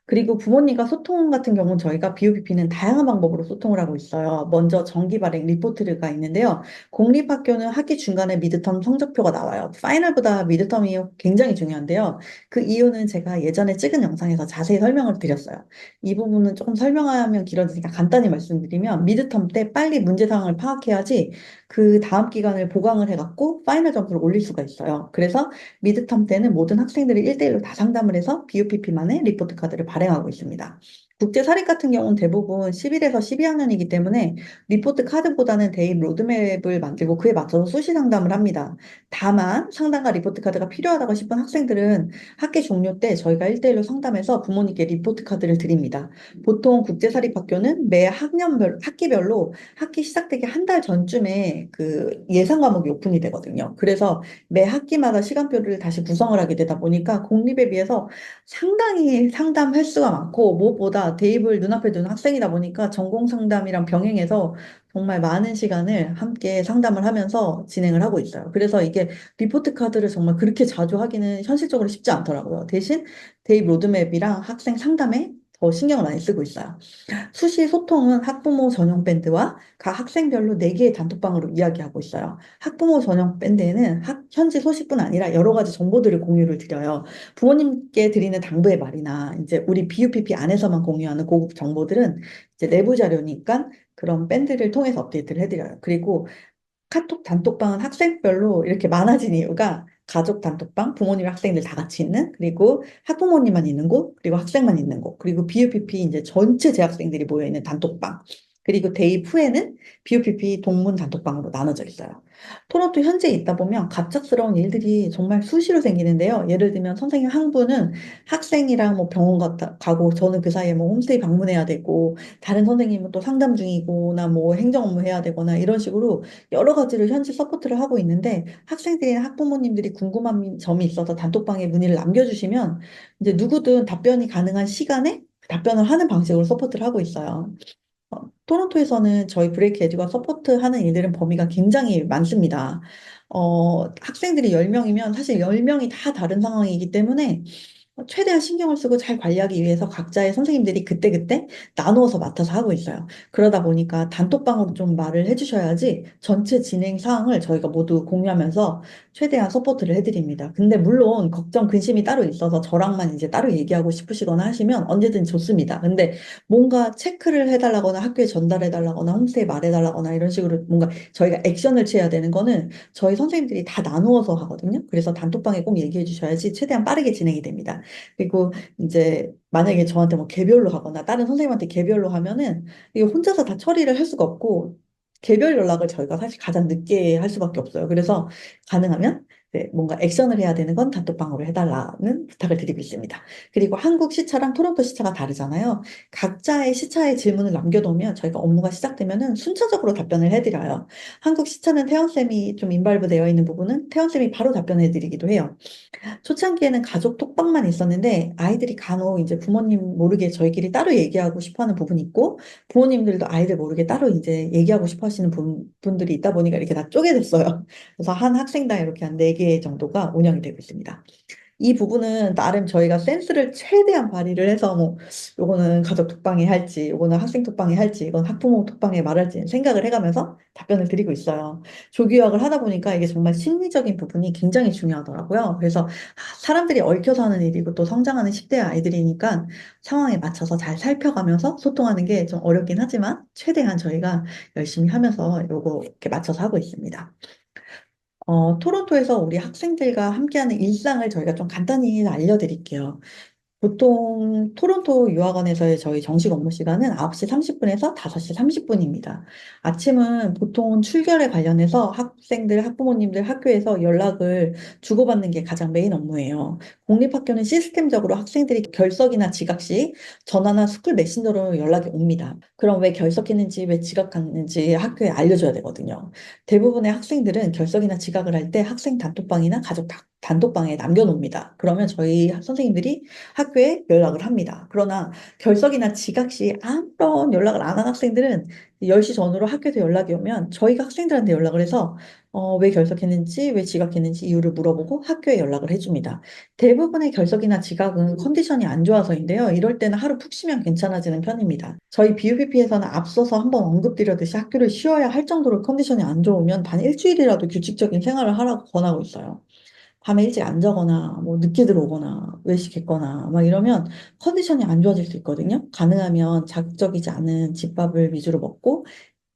그리고 부모님과 소통 같은 경우는 저희가 BUPP는 다양한 방법으로 소통을 하고 있어요. 먼저 정기 발행 리포트가 있는데요. 공립학교는 학기 중간에 미드텀 성적표가 나와요. 파이널보다 미드텀이 굉장히 중요한데요. 그 이유는 제가 예전에 찍은 영상에서 자세히 설명을 드렸어요. 이 부분은 조금 설명하면 길어지니까 간단히 말씀드리면 미드텀 때 빨리 문제 상황을 파악해야지 그 다음 기간을 보강을 해갖고 파이널 점수를 올릴 수가 있어요. 그래서 미드텀 때는 모든 학생들이 1대1로 다 상담을 해서 BUPP만의 리포트 카드를 발행하고 있습니다. 국제 사립 같은 경우는 대부분 11에서 12학년이기 때문에 리포트 카드보다는 대입 로드맵을 만들고 그에 맞춰서 수시 상담을 합니다. 다만 상담과 리포트 카드가 필요하다고 싶은 학생들은 학기 종료 때 저희가 1대1로 상담해서 부모님께 리포트 카드를 드립니다. 보통 국제 사립 학교는 매 학기별로 학기 시작되기 한 달 전쯤에 그 예상 과목이 오픈이 되거든요. 그래서 매 학기마다 시간표를 다시 구성을 하게 되다 보니까 공립에 비해서 상당히 상담 횟수가 많고 무엇보다 대입을 눈앞에 두는 학생이다 보니까 전공 상담이랑 병행해서 정말 많은 시간을 함께 상담을 하면서 진행을 하고 있어요. 그래서 이게 리포트 카드를 정말 그렇게 자주 하기는 현실적으로 쉽지 않더라고요. 대신 대입 로드맵이랑 학생 상담에 더 신경을 많이 쓰고 있어요. 수시 소통은 학부모 전용 밴드와 각 학생별로 4개의 단톡방으로 이야기하고 있어요. 학부모 전용 밴드에는 현지 소식뿐 아니라 여러 가지 정보들을 공유를 드려요. 부모님께 드리는 당부의 말이나 이제 우리 BUPP 안에서만 공유하는 고급 정보들은 이제 내부 자료니까 그런 밴드를 통해서 업데이트를 해드려요. 그리고 카톡 단톡방은 학생별로 이렇게 많아진 이유가 가족 단톡방, 부모님, 학생들 다 같이 있는, 그리고 학부모님만 있는 곳, 그리고 학생만 있는 곳, 그리고 BUPP 이제 전체 재학생들이 모여 있는 단톡방, 그리고 대입 후에는 BUPP 동문 단톡방으로 나눠져 있어요. 토론토 현지에 있다 보면 갑작스러운 일들이 정말 수시로 생기는데요. 예를 들면 선생님 한 분은 학생이랑 뭐 병원 가고 저는 그 사이에 뭐 홈스테이 방문해야 되고 다른 선생님은 또 상담 중이거나 뭐 행정 업무 해야 되거나 이런 식으로 여러 가지를 현지 서포트를 하고 있는데 학생들이나 학부모님들이 궁금한 점이 있어서 단톡방에 문의를 남겨주시면 이제 누구든 답변이 가능한 시간에 답변을 하는 방식으로 서포트를 하고 있어요. 토론토에서는 저희 브레이크 에듀가 서포트하는 일들은 범위가 굉장히 많습니다. 학생들이 10명이면 사실 10명이 다 다른 상황이기 때문에 최대한 신경을 쓰고 잘 관리하기 위해서 각자의 선생님들이 그때그때 나누어서 맡아서 하고 있어요. 그러다 보니까 단톡방으로 좀 말을 해주셔야지 전체 진행 사항을 저희가 모두 공유하면서 최대한 서포트를 해드립니다. 근데 물론 걱정, 근심이 따로 있어서 저랑만 이제 따로 얘기하고 싶으시거나 하시면 언제든 좋습니다. 근데 뭔가 체크를 해달라거나 학교에 전달해달라거나 홈스테이 말해달라거나 이런 식으로 뭔가 저희가 액션을 취해야 되는 거는 저희 선생님들이 다 나누어서 하거든요. 그래서 단톡방에 꼭 얘기해 주셔야지 최대한 빠르게 진행이 됩니다. 그리고 이제 만약에 저한테 뭐 개별로 하거나 다른 선생님한테 개별로 하면은 이게 혼자서 다 처리를 할 수가 없고 개별 연락을 저희가 사실 가장 늦게 할 수밖에 없어요. 그래서 가능하면 네, 뭔가 액션을 해야 되는 건 단톡방으로 해달라는 부탁을 드리고 있습니다. 그리고 한국 시차랑 토론토 시차가 다르잖아요. 각자의 시차에 질문을 남겨놓으면 저희가 업무가 시작되면은 순차적으로 답변을 해드려요. 한국 시차는 태연쌤이 좀 인발부 되어 있는 부분은 태연쌤이 바로 답변해드리기도 해요. 초창기에는 가족 톡방만 있었는데 아이들이 간혹 이제 부모님 모르게 저희끼리 따로 얘기하고 싶어 하는 부분이 있고 부모님들도 아이들 모르게 따로 이제 얘기하고 싶어 하시는 분들이 있다 보니까 이렇게 다 쪼개졌어요. 그래서 한 학생당 이렇게 한 4개 정도가 운영이 되고 있습니다. 이 부분은 나름 저희가 센스를 최대한 발휘를 해서 뭐 요거는 가족 톡방에 할지 요거는 학생 톡방에 할지 이건 학부모 톡방에 말할지 생각을 해가면서 답변을 드리고 있어요. 조기 유학을 하다 보니까 이게 정말 심리적인 부분이 굉장히 중요하더라고요. 그래서 사람들이 얽혀서 하는 일이고 또 성장하는 10대 아이들이니까 상황에 맞춰서 잘 살펴가면서 소통하는 게 좀 어렵긴 하지만 최대한 저희가 열심히 하면서 요거 이렇게 맞춰서 하고 있습니다. 토론토에서 우리 학생들과 함께하는 일상을 저희가 좀 간단히 알려드릴게요. 보통 토론토 유학원에서의 저희 정식 업무 시간은 9시 30분에서 5시 30분입니다. 아침은 보통 출결에 관련해서 학생들, 학부모님들 학교에서 연락을 주고받는 게 가장 메인 업무예요. 공립학교는 시스템적으로 학생들이 결석이나 지각 시 전화나 스쿨 메신저로 연락이 옵니다. 그럼 왜 결석했는지, 왜 지각했는지 학교에 알려줘야 되거든요. 대부분의 학생들은 결석이나 지각을 할 때 학생 단톡방이나 가족 단톡방에 남겨놓습니다. 그러면 저희 선생님들이 학교에 연락을 합니다. 그러나 결석이나 지각 시 아무런 연락을 안 한 학생들은 10시 전후로 학교에서 연락이 오면 저희가 학생들한테 연락을 해서 왜 결석했는지, 왜 지각했는지 이유를 물어보고 학교에 연락을 해줍니다. 대부분의 결석이나 지각은 컨디션이 안 좋아서인데요. 이럴 때는 하루 푹 쉬면 괜찮아지는 편입니다. 저희 BUPP에서는 앞서서 한번 언급드렸듯이 학교를 쉬어야 할 정도로 컨디션이 안 좋으면 단 일주일이라도 규칙적인 생활을 하라고 권하고 있어요. 밤에 일찍 안 자거나 뭐 늦게 들어오거나 외식했거나 막 이러면 컨디션이 안 좋아질 수 있거든요. 가능하면 자극적이지 않은 집밥을 위주로 먹고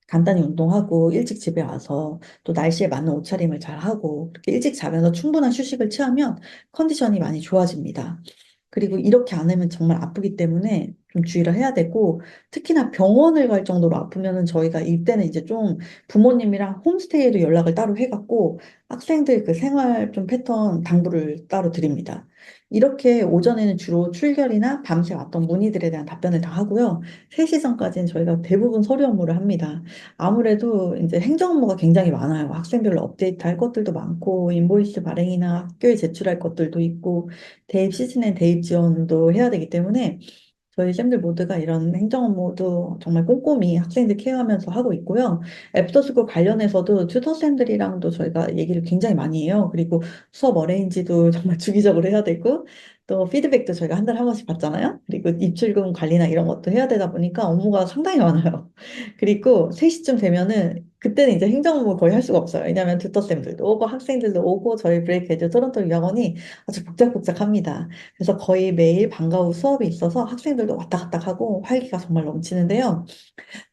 간단히 운동하고 일찍 집에 와서 또 날씨에 맞는 옷차림을 잘 하고 그렇게 일찍 자면서 충분한 휴식을 취하면 컨디션이 많이 좋아집니다. 그리고 이렇게 안 하면 정말 아프기 때문에 좀 주의를 해야 되고 특히나 병원을 갈 정도로 아프면은 저희가 이때는 이제 좀 부모님이랑 홈스테이로 연락을 따로 해갖고 학생들 그 생활 좀 패턴 당부를 따로 드립니다. 이렇게 오전에는 주로 출결이나 밤새 왔던 문의들에 대한 답변을 다 하고요. 3시 전까지는 저희가 대부분 서류 업무를 합니다. 아무래도 이제 행정 업무가 굉장히 많아요. 학생별로 업데이트할 것들도 많고 인보이스 발행이나 학교에 제출할 것들도 있고 대입 시즌엔 대입 지원도 해야 되기 때문에 저희 쌤들 모두가 이런 행정 업무도 정말 꼼꼼히 학생들 케어하면서 하고 있고요. 애프터스쿨 관련해서도 튜터쌤들이랑도 저희가 얘기를 굉장히 많이 해요. 그리고 수업 어레인지도 정말 주기적으로 해야 되고 또 피드백도 저희가 한 달에 한 번씩 받잖아요. 그리고 입출금 관리나 이런 것도 해야 되다 보니까 업무가 상당히 많아요. 그리고 3시쯤 되면은 그때는 이제 행정 업무 거의 할 수가 없어요. 왜냐하면 튜터쌤들도 오고 학생들도 오고 저희 브레이크헤드 토론토 유학원이 아주 복작복작합니다. 그래서 거의 매일 방과 후 수업이 있어서 학생들도 왔다 갔다 하고 활기가 정말 넘치는데요.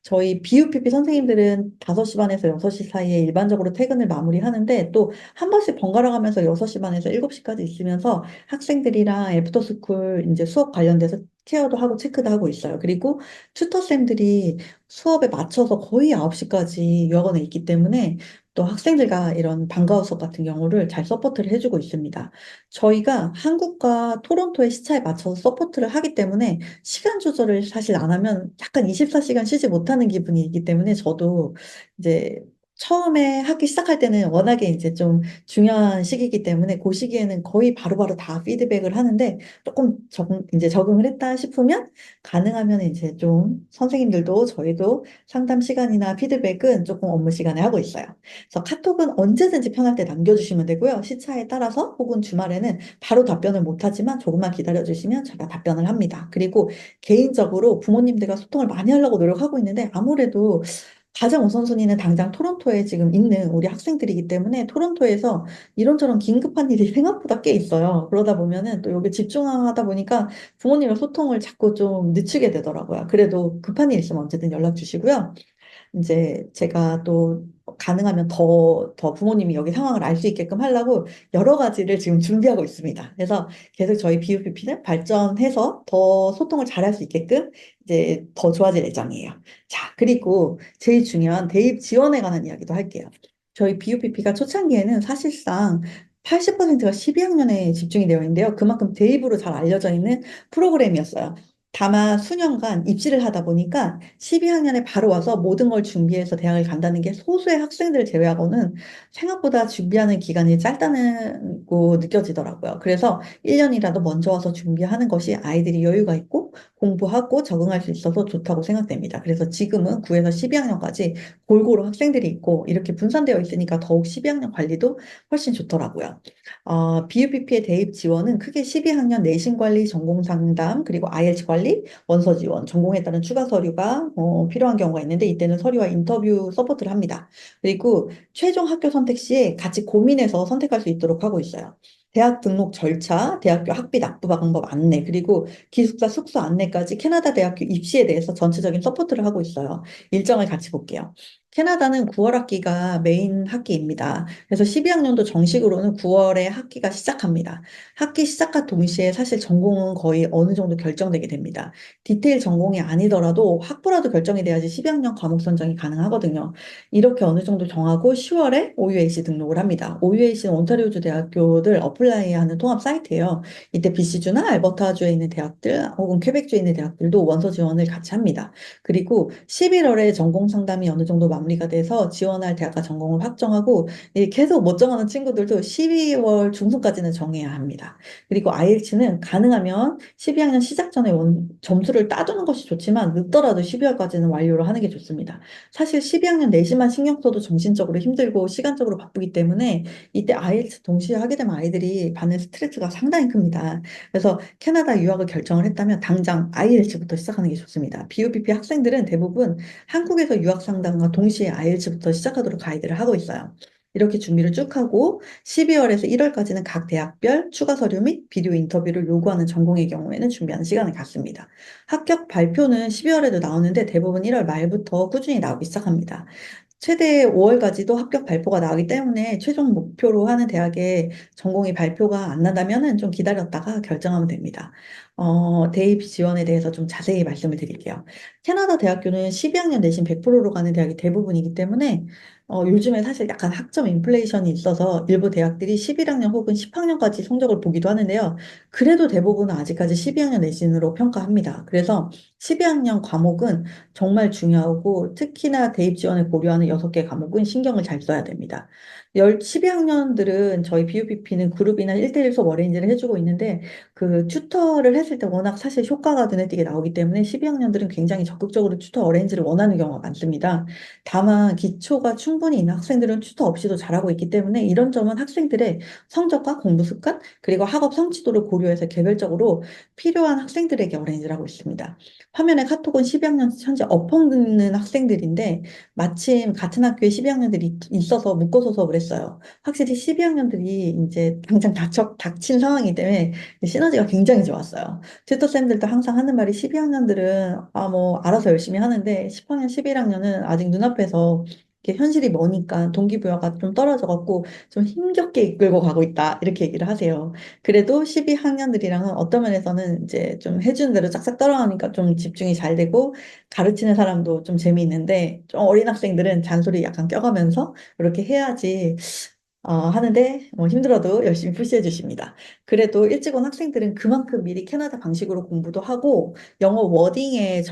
저희 BUPP 선생님들은 5시 반에서 6시 사이에 일반적으로 퇴근을 마무리하는데 또 한 번씩 번갈아 가면서 6시 반에서 7시까지 있으면서 학생들이랑 애프터스쿨 이제 수업 관련돼서 케어도 하고 체크도 하고 있어요. 그리고 튜터쌤들이 수업에 맞춰서 거의 9시까지 유학원에 있기 때문에 또 학생들과 이런 방과후 수업 같은 경우를 잘 서포트를 해주고 있습니다. 저희가 한국과 토론토의 시차에 맞춰서 서포트를 하기 때문에 시간 조절을 사실 안 하면 약간 24시간 쉬지 못하는 기분이기 때문에 저도 이제 처음에 학기 시작할 때는 워낙에 이제 좀 중요한 시기이기 때문에 그 시기에는 거의 바로바로 다 피드백을 하는데 조금 이제 적응을 했다 싶으면 가능하면 이제 좀 선생님들도 저희도 상담 시간이나 피드백은 조금 업무 시간에 하고 있어요. 그래서 카톡은 언제든지 편할 때 남겨주시면 되고요. 시차에 따라서 혹은 주말에는 바로 답변을 못하지만 조금만 기다려주시면 제가 답변을 합니다. 그리고 개인적으로 부모님들과 소통을 많이 하려고 노력하고 있는데 아무래도 가장 우선순위는 당장 토론토에 지금 있는 우리 학생들이기 때문에 토론토에서 이런저런 긴급한 일이 생각보다 꽤 있어요. 그러다 보면은 또 여기 집중하다 보니까 부모님의 소통을 자꾸 좀 늦추게 되더라고요. 그래도 급한 일 있으면 언제든 연락 주시고요. 이제 제가 또 가능하면 더 부모님이 여기 상황을 알 수 있게끔 하려고 여러 가지를 지금 준비하고 있습니다. 그래서 계속 저희 BUPP는 발전해서 더 소통을 잘할 수 있게끔 이제 더 좋아질 예정이에요. 자, 그리고 제일 중요한 대입 지원에 관한 이야기도 할게요. 저희 BUPP가 초창기에는 사실상 80%가 12학년에 집중이 되어 있는데요. 그만큼 대입으로 잘 알려져 있는 프로그램이었어요. 다만 수년간 입시를 하다 보니까 12학년에 바로 와서 모든 걸 준비해서 대학을 간다는 게 소수의 학생들을 제외하고는 생각보다 준비하는 기간이 짧다고 느껴지더라고요. 그래서 1년이라도 먼저 와서 준비하는 것이 아이들이 여유가 있고 공부하고 적응할 수 있어서 좋다고 생각됩니다. 그래서 지금은 9에서 12학년까지 골고루 학생들이 있고 이렇게 분산되어 있으니까 더욱 12학년 관리도 훨씬 좋더라고요. BUPP의 대입 지원은 크게 12학년 내신 관리, 전공 상담, 그리고 IELTS 관리, 원서 지원, 전공에 따른 추가 서류가 필요한 경우가 있는데 이때는 서류와 인터뷰 서포트를 합니다. 그리고 최종 학교 선택 시에 같이 고민해서 선택할 수 있도록 하고 있어요. 대학 등록 절차, 대학교 학비 납부 방법 안내, 그리고 기숙사 숙소 안내까지 캐나다 대학교 입시에 대해서 전체적인 서포트를 하고 있어요. 일정을 같이 볼게요. 캐나다는 9월 학기가 메인 학기입니다. 그래서 12학년도 정식으로는 9월에 학기가 시작합니다. 학기 시작과 동시에 사실 전공은 거의 어느 정도 결정되게 됩니다. 디테일 전공이 아니더라도 학부라도 결정이 돼야지 12학년 과목 선정이 가능하거든요. 이렇게 어느 정도 정하고 10월에 OUAC 등록을 합니다. OUAC는 온타리오주 대학교들 어플라이하는 통합 사이트예요. 이때 BC주나 알버타주에 있는 대학들 혹은 퀘벡주에 있는 대학들도 원서 지원을 같이 합니다. 그리고 11월에 전공 상담이 어느 정도 마무리가 돼서 지원할 대학과 전공을 확정하고 계속 못 정하는 친구들도 12월 중순까지는 정해야 합니다. 그리고 IELTS는 가능하면 12학년 시작 전에 점수를 따두는 것이 좋지만 늦더라도 12월까지는 완료를 하는 게 좋습니다. 사실 12학년 내신만 신경 써도 정신적으로 힘들고 시간적으로 바쁘기 때문에 이때 IELTS 동시에 하게 되면 아이들이 받는 스트레스가 상당히 큽니다. 그래서 캐나다 유학을 결정을 했다면 당장 IELTS부터 시작하는 게 좋습니다. BUPP 학생들은 대부분 한국에서 유학 상담과 동시에 IELTS부터 시작하도록 가이드를 하고 있어요. 이렇게 준비를 쭉 하고 12월에서 1월까지는 각 대학별 추가 서류 및 비디오 인터뷰를 요구하는 전공의 경우에는 준비하는 시간을 갖습니다. 합격 발표는 12월에도 나오는데 대부분 1월 말부터 꾸준히 나오기 시작합니다. 최대 5월까지도 합격 발표가 나오기 때문에 최종 목표로 하는 대학의 전공이 발표가 안 난다면은 좀 기다렸다가 결정하면 됩니다. 대입 지원에 대해서 좀 자세히 말씀을 드릴게요. 캐나다 대학교는 12학년 내신 100%로 가는 대학이 대부분이기 때문에 요즘에 사실 약간 학점 인플레이션이 있어서 일부 대학들이 11학년 혹은 10학년까지 성적을 보기도 하는데요. 그래도 대부분은 아직까지 12학년 내신으로 평가합니다. 그래서 12학년 과목은 정말 중요하고 특히나 대입 지원을 고려하는 6개 과목은 신경을 잘 써야 됩니다. 12학년들은 저희 BUPP는 그룹이나 1대1 수업 어레인지를 해주고 있는데 그 튜터를 했을 때 워낙 사실 효과가 눈에 띄게 나오기 때문에 12학년들은 굉장히 적극적으로 튜터 어레인지를 원하는 경우가 많습니다. 다만 기초가 충분히 있는 학생들은 튜터 없이도 잘하고 있기 때문에 이런 점은 학생들의 성적과 공부 습관 그리고 학업 성취도를 고려해서 개별적으로 필요한 학생들에게 어레인지를 하고 있습니다. 화면에 카톡은 12학년 현재 엎어있는 학생들인데 마침 같은 학교에 12학년들이 있어서 묶어서 수업을 했어요. 확실히 12학년들이 이제 당장 닥친 상황이기 때문에 시너지가 굉장히 좋았어요. 튜터쌤들도 항상 하는 말이 12학년들은 뭐 알아서 열심히 하는데 10학년, 11학년은 아직 눈앞에서 이렇게 현실이 머니까 동기부여가 좀 떨어져갖고 좀 힘겹게 이끌고 가고 있다. 이렇게 얘기를 하세요. 그래도 12학년들이랑은 어떤 면에서는 이제 좀 해주는 대로 짝짝 따라가니까 좀 집중이 잘 되고 가르치는 사람도 좀 재미있는데 좀 어린 학생들은 잔소리 약간 껴가면서 이렇게 해야지 하는데 힘들어도 열심히 푸시해 주십니다. 그래도 일찍 온 학생들은 그만큼 미리 캐나다 방식으로 공부도 하고 영어 워딩에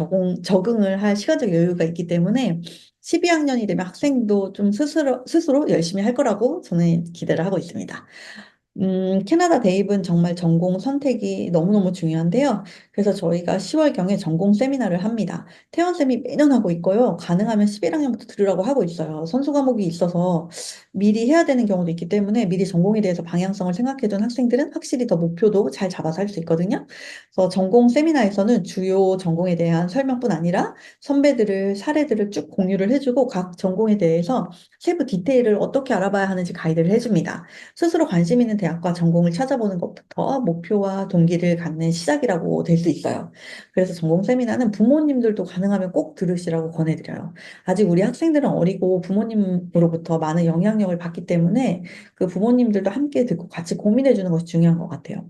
적응을 할 시간적 여유가 있기 때문에 12학년이 되면 학생도 좀 스스로 열심히 할 거라고 저는 기대를 하고 있습니다. 캐나다 대입은 정말 전공 선택이 너무너무 중요한데요. 그래서 저희가 10월경에 전공 세미나를 합니다. 태원쌤이 매년 하고 있고요. 가능하면 11학년부터 들으라고 하고 있어요. 선수 과목이 있어서 미리 해야 되는 경우도 있기 때문에 미리 전공에 대해서 방향성을 생각해둔 학생들은 확실히 더 목표도 잘 잡아서 할 수 있거든요. 그래서 전공 세미나에서는 주요 전공에 대한 설명뿐 아니라 선배들을, 사례들을 쭉 공유를 해주고 각 전공에 대해서 세부 디테일을 어떻게 알아봐야 하는지 가이드를 해줍니다. 스스로 관심 있는 대학과 전공을 찾아보는 것부터 목표와 동기를 갖는 시작이라고 될 수 있어요. 그래서 전공 세미나는 부모님들도 가능하면 꼭 들으시라고 권해드려요. 아직 우리 학생들은 어리고 부모님으로부터 많은 영향력을 받기 때문에 그 부모님들도 함께 듣고 같이 고민해 주는 것이 중요한 것 같아요.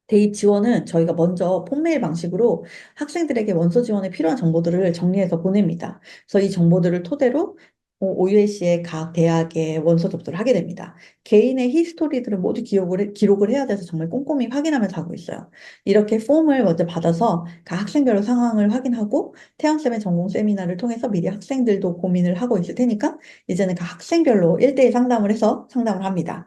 대입 지원은 저희가 먼저 폰메일 방식으로 학생들에게 원서 지원에 필요한 정보들을 정리해서 보냅니다. 그래서 이 정보들을 토대로 OUAC의 각 대학에 원서 접수를 하게 됩니다. 개인의 히스토리들을 모두 기록을 해야 돼서 정말 꼼꼼히 확인하면서 하고 있어요. 이렇게 폼을 먼저 받아서 각 학생별로 상황을 확인하고 태양쌤의 전공 세미나를 통해서 미리 학생들도 고민을 하고 있을 테니까 이제는 각 학생별로 1대1 상담을 해서 상담을 합니다.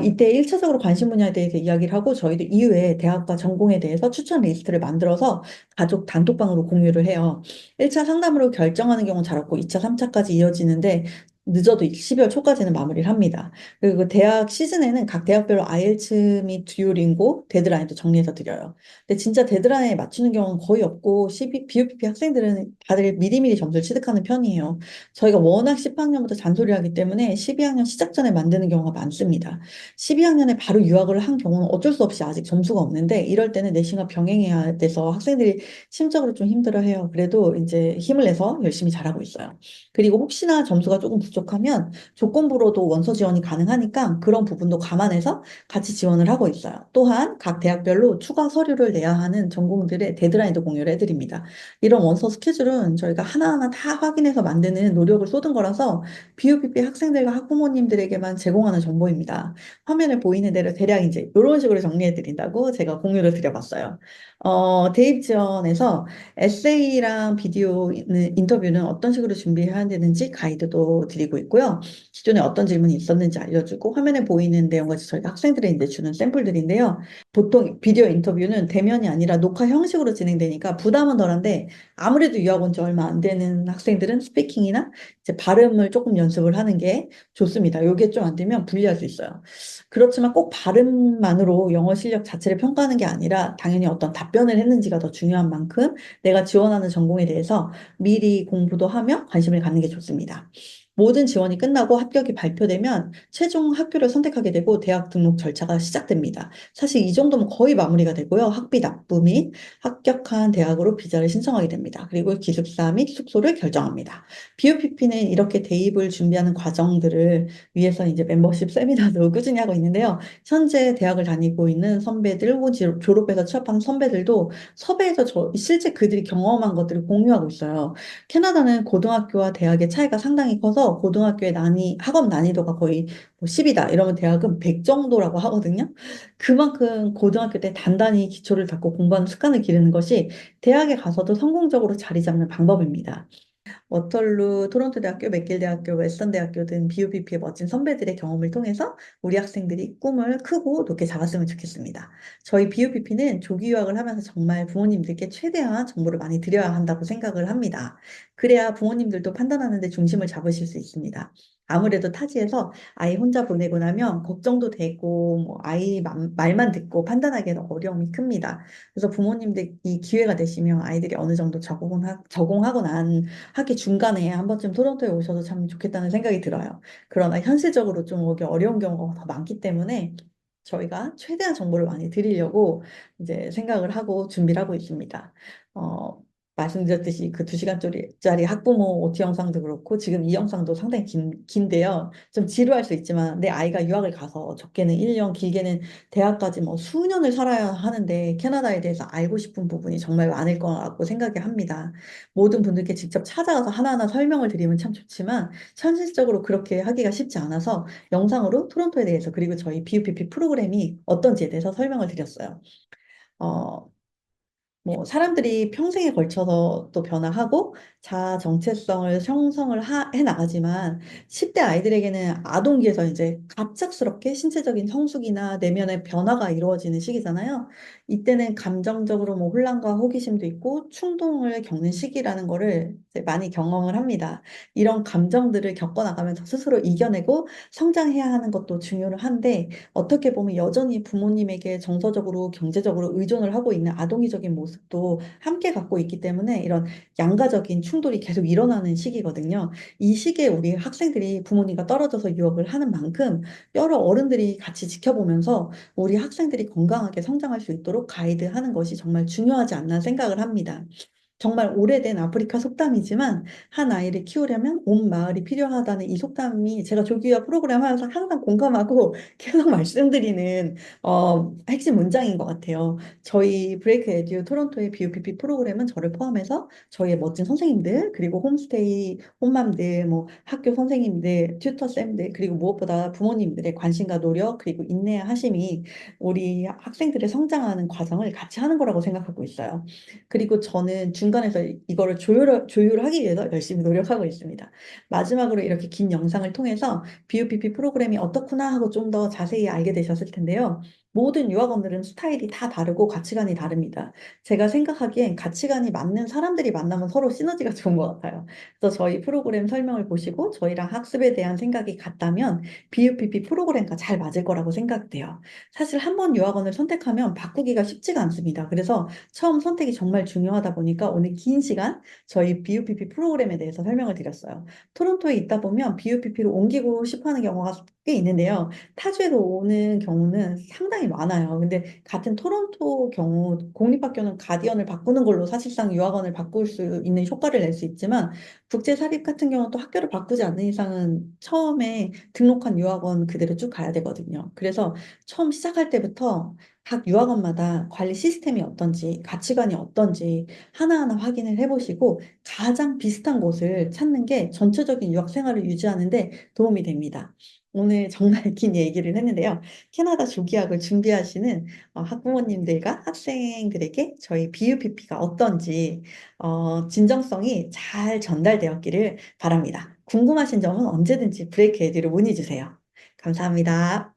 이때 1차적으로 관심 분야에 대해서 이야기를 하고 저희도 이후에 대학과 전공에 대해서 추천 리스트를 만들어서 가족 단톡방으로 공유를 해요. 1차 상담으로 결정하는 경우는 잘 없고 2차, 3차까지 이어지는데 늦어도 12월 초까지는 마무리를 합니다. 그리고 그 대학 시즌에는 각 대학별로 IELTS 및 듀오링고 데드라인도 정리해서 드려요. 근데 진짜 데드라인에 맞추는 경우는 거의 없고 BUPP 학생들은 다들 미리미리 점수를 취득하는 편이에요. 저희가 워낙 10학년부터 잔소리하기 때문에 12학년 시작 전에 만드는 경우가 많습니다. 12학년에 바로 유학을 한 경우는 어쩔 수 없이 아직 점수가 없는데 이럴 때는 내신과 병행해야 돼서 학생들이 심적으로 좀 힘들어해요. 그래도 이제 힘을 내서 열심히 잘하고 있어요. 그리고 혹시나 점수가 조금 부족하면 조건부로도 원서 지원이 가능하니까 그런 부분도 감안해서 같이 지원을 하고 있어요. 또한 각 대학별로 추가 서류를 내야 하는 전공들의 데드라인도 공유를 해드립니다. 이런 원서 스케줄은 저희가 하나하나 다 확인해서 만드는 노력을 쏟은 거라서 BUPP 학생들과 학부모님들에게만 제공하는 정보입니다. 화면에 보이는 대로 대략 이제 이런 식으로 정리해 드린다고 제가 공유를 드려봤어요. 대입 지원에서 에세이랑 비디오 인터뷰는 어떤 식으로 준비해야 되는지 가이드도 드리고 있고요. 기존에 어떤 질문이 있었는지 알려주고 화면에 보이는 내용까지 저희가 학생들이 이제 주는 샘플들인데요. 보통 비디오 인터뷰는 대면이 아니라 녹화 형식으로 진행되니까 부담은 덜한데 아무래도 유학 온 지 얼마 안 되는 학생들은 스피킹이나 이제 발음을 조금 연습을 하는 게 좋습니다. 이게 좀 안 되면 불리할 수 있어요. 그렇지만 꼭 발음만으로 영어 실력 자체를 평가하는 게 아니라 당연히 어떤 답변을 했는지가 더 중요한 만큼 내가 지원하는 전공에 대해서 미리 공부도 하며 관심을 갖는 게 좋습니다. 모든 지원이 끝나고 합격이 발표되면 최종 학교를 선택하게 되고 대학 등록 절차가 시작됩니다. 사실 이 정도면 거의 마무리가 되고요. 학비 납부 및 합격한 대학으로 비자를 신청하게 됩니다. 그리고 기숙사 및 숙소를 결정합니다. BUPP는 이렇게 대입을 준비하는 과정들을 위해서 이제 멤버십 세미나도 꾸준히 하고 있는데요. 현재 대학을 다니고 있는 선배들 혹은 졸업해서 취업한 선배들도 섭외해서 실제 그들이 경험한 것들을 공유하고 있어요. 캐나다는 고등학교와 대학의 차이가 상당히 커서 고등학교의 학업 난이도가 거의 뭐 10이다 이러면 대학은 100 정도라고 하거든요. 그만큼 고등학교 때 단단히 기초를 닦고 공부하는 습관을 기르는 것이 대학에 가서도 성공적으로 자리 잡는 방법입니다. 워털루, 토론토 대학교, 맥길 대학교, 웨스턴 대학교 등 BUPP의 멋진 선배들의 경험을 통해서 우리 학생들이 꿈을 크고 높게 잡았으면 좋겠습니다. 저희 BUPP는 조기 유학을 하면서 정말 부모님들께 최대한 정보를 많이 드려야 한다고 생각을 합니다. 그래야 부모님들도 판단하는 데 중심을 잡으실 수 있습니다. 아무래도 타지에서 아이 혼자 보내고 나면 걱정도 되고 뭐 아이 말만 듣고 판단하기에는 어려움이 큽니다. 그래서 부모님들 이 기회가 되시면 아이들이 어느 정도 적응하고 난 학기 중간에 한 번쯤 토론토에 오셔도 참 좋겠다는 생각이 들어요. 그러나 현실적으로 좀 오기 어려운 경우가 더 많기 때문에 저희가 최대한 정보를 많이 드리려고 이제 생각을 하고 준비를 하고 있습니다. 어, 말씀드렸듯이 그 2시간짜리 학부모 OT 영상도 그렇고 지금 이 영상도 상당히 긴데요. 좀 지루할 수 있지만 내 아이가 유학을 가서 적게는 1년, 길게는 대학까지 뭐 수년을 살아야 하는데 캐나다에 대해서 알고 싶은 부분이 정말 많을 거라고 생각을 합니다. 모든 분들께 직접 찾아가서 하나하나 설명을 드리면 참 좋지만 현실적으로 그렇게 하기가 쉽지 않아서 영상으로 토론토에 대해서 그리고 저희 BUPP 프로그램이 어떤지에 대해서 설명을 드렸어요. 어, 뭐 사람들이 평생에 걸쳐서 또 변화하고 자아 정체성을 형성을 해 나가지만 10대 아이들에게는 아동기에서 이제 갑작스럽게 신체적인 성숙이나 내면의 변화가 이루어지는 시기잖아요. 이때는 감정적으로 뭐 혼란과 호기심도 있고 충동을 겪는 시기라는 거를 이제 많이 경험을 합니다. 이런 감정들을 겪어나가면서 스스로 이겨내고 성장해야 하는 것도 중요를 한데 어떻게 보면 여전히 부모님에게 정서적으로, 경제적으로 의존을 하고 있는 아동이적인 모습도 함께 갖고 있기 때문에 이런 양가적인 충돌이 계속 일어나는 시기거든요. 이 시기에 우리 학생들이 부모님과 떨어져서 유학을 하는 만큼 여러 어른들이 같이 지켜보면서 우리 학생들이 건강하게 성장할 수 있도록 가이드하는 것이 정말 중요하지 않나 생각을 합니다. 정말 오래된 아프리카 속담이지만 한 아이를 키우려면 온 마을이 필요하다는 이 속담이 제가 조기화 프로그램 하면서 항상 공감하고 계속 말씀드리는 핵심 문장인 것 같아요. 저희 브레이크 에듀 토론토의 BUPP 프로그램은 저를 포함해서 저희의 멋진 선생님들 그리고 홈스테이 홈맘들 뭐 학교 선생님들 튜터 쌤들 그리고 무엇보다 부모님들의 관심과 노력 그리고 인내하심이 우리 학생들의 성장하는 과정을 같이 하는 거라고 생각하고 있어요. 그리고 저는 중간에서 이거를 조율하기 위해서 열심히 노력하고 있습니다. 마지막으로 이렇게 긴 영상을 통해서 BUPP 프로그램이 어떻구나 하고 좀 더 자세히 알게 되셨을 텐데요. 모든 유학원들은 스타일이 다 다르고 가치관이 다릅니다. 제가 생각하기엔 가치관이 맞는 사람들이 만나면 서로 시너지가 좋은 것 같아요. 그래서 저희 프로그램 설명을 보시고 저희랑 학습에 대한 생각이 같다면 BUPP 프로그램과 잘 맞을 거라고 생각돼요. 사실 한 번 유학원을 선택하면 바꾸기가 쉽지가 않습니다. 그래서 처음 선택이 정말 중요하다 보니까 오늘 긴 시간 저희 BUPP 프로그램에 대해서 설명을 드렸어요. 토론토에 있다 보면 BUPP로 옮기고 싶어 하는 경우가 꽤 있는데요. 타주에서 오는 경우는 상당히 많아요. 근데 같은 토론토 경우 공립학교는 가디언을 바꾸는 걸로 사실상 유학원을 바꿀 수 있는 효과를 낼 수 있지만 국제 사립 같은 경우는 또 학교를 바꾸지 않는 이상은 처음에 등록한 유학원 그대로 쭉 가야 되거든요. 그래서 처음 시작할 때부터 각 유학원마다 관리 시스템이 어떤지, 가치관이 어떤지 하나하나 확인을 해보시고 가장 비슷한 곳을 찾는 게 전체적인 유학 생활을 유지하는 데 도움이 됩니다. 오늘 정말 긴 얘기를 했는데요. 캐나다 조기학을 준비하시는 학부모님들과 학생들에게 저희 BUPP가 어떤지 진정성이 잘 전달되었기를 바랍니다. 궁금하신 점은 언제든지 브레이크 에듀로 문의 주세요. 감사합니다.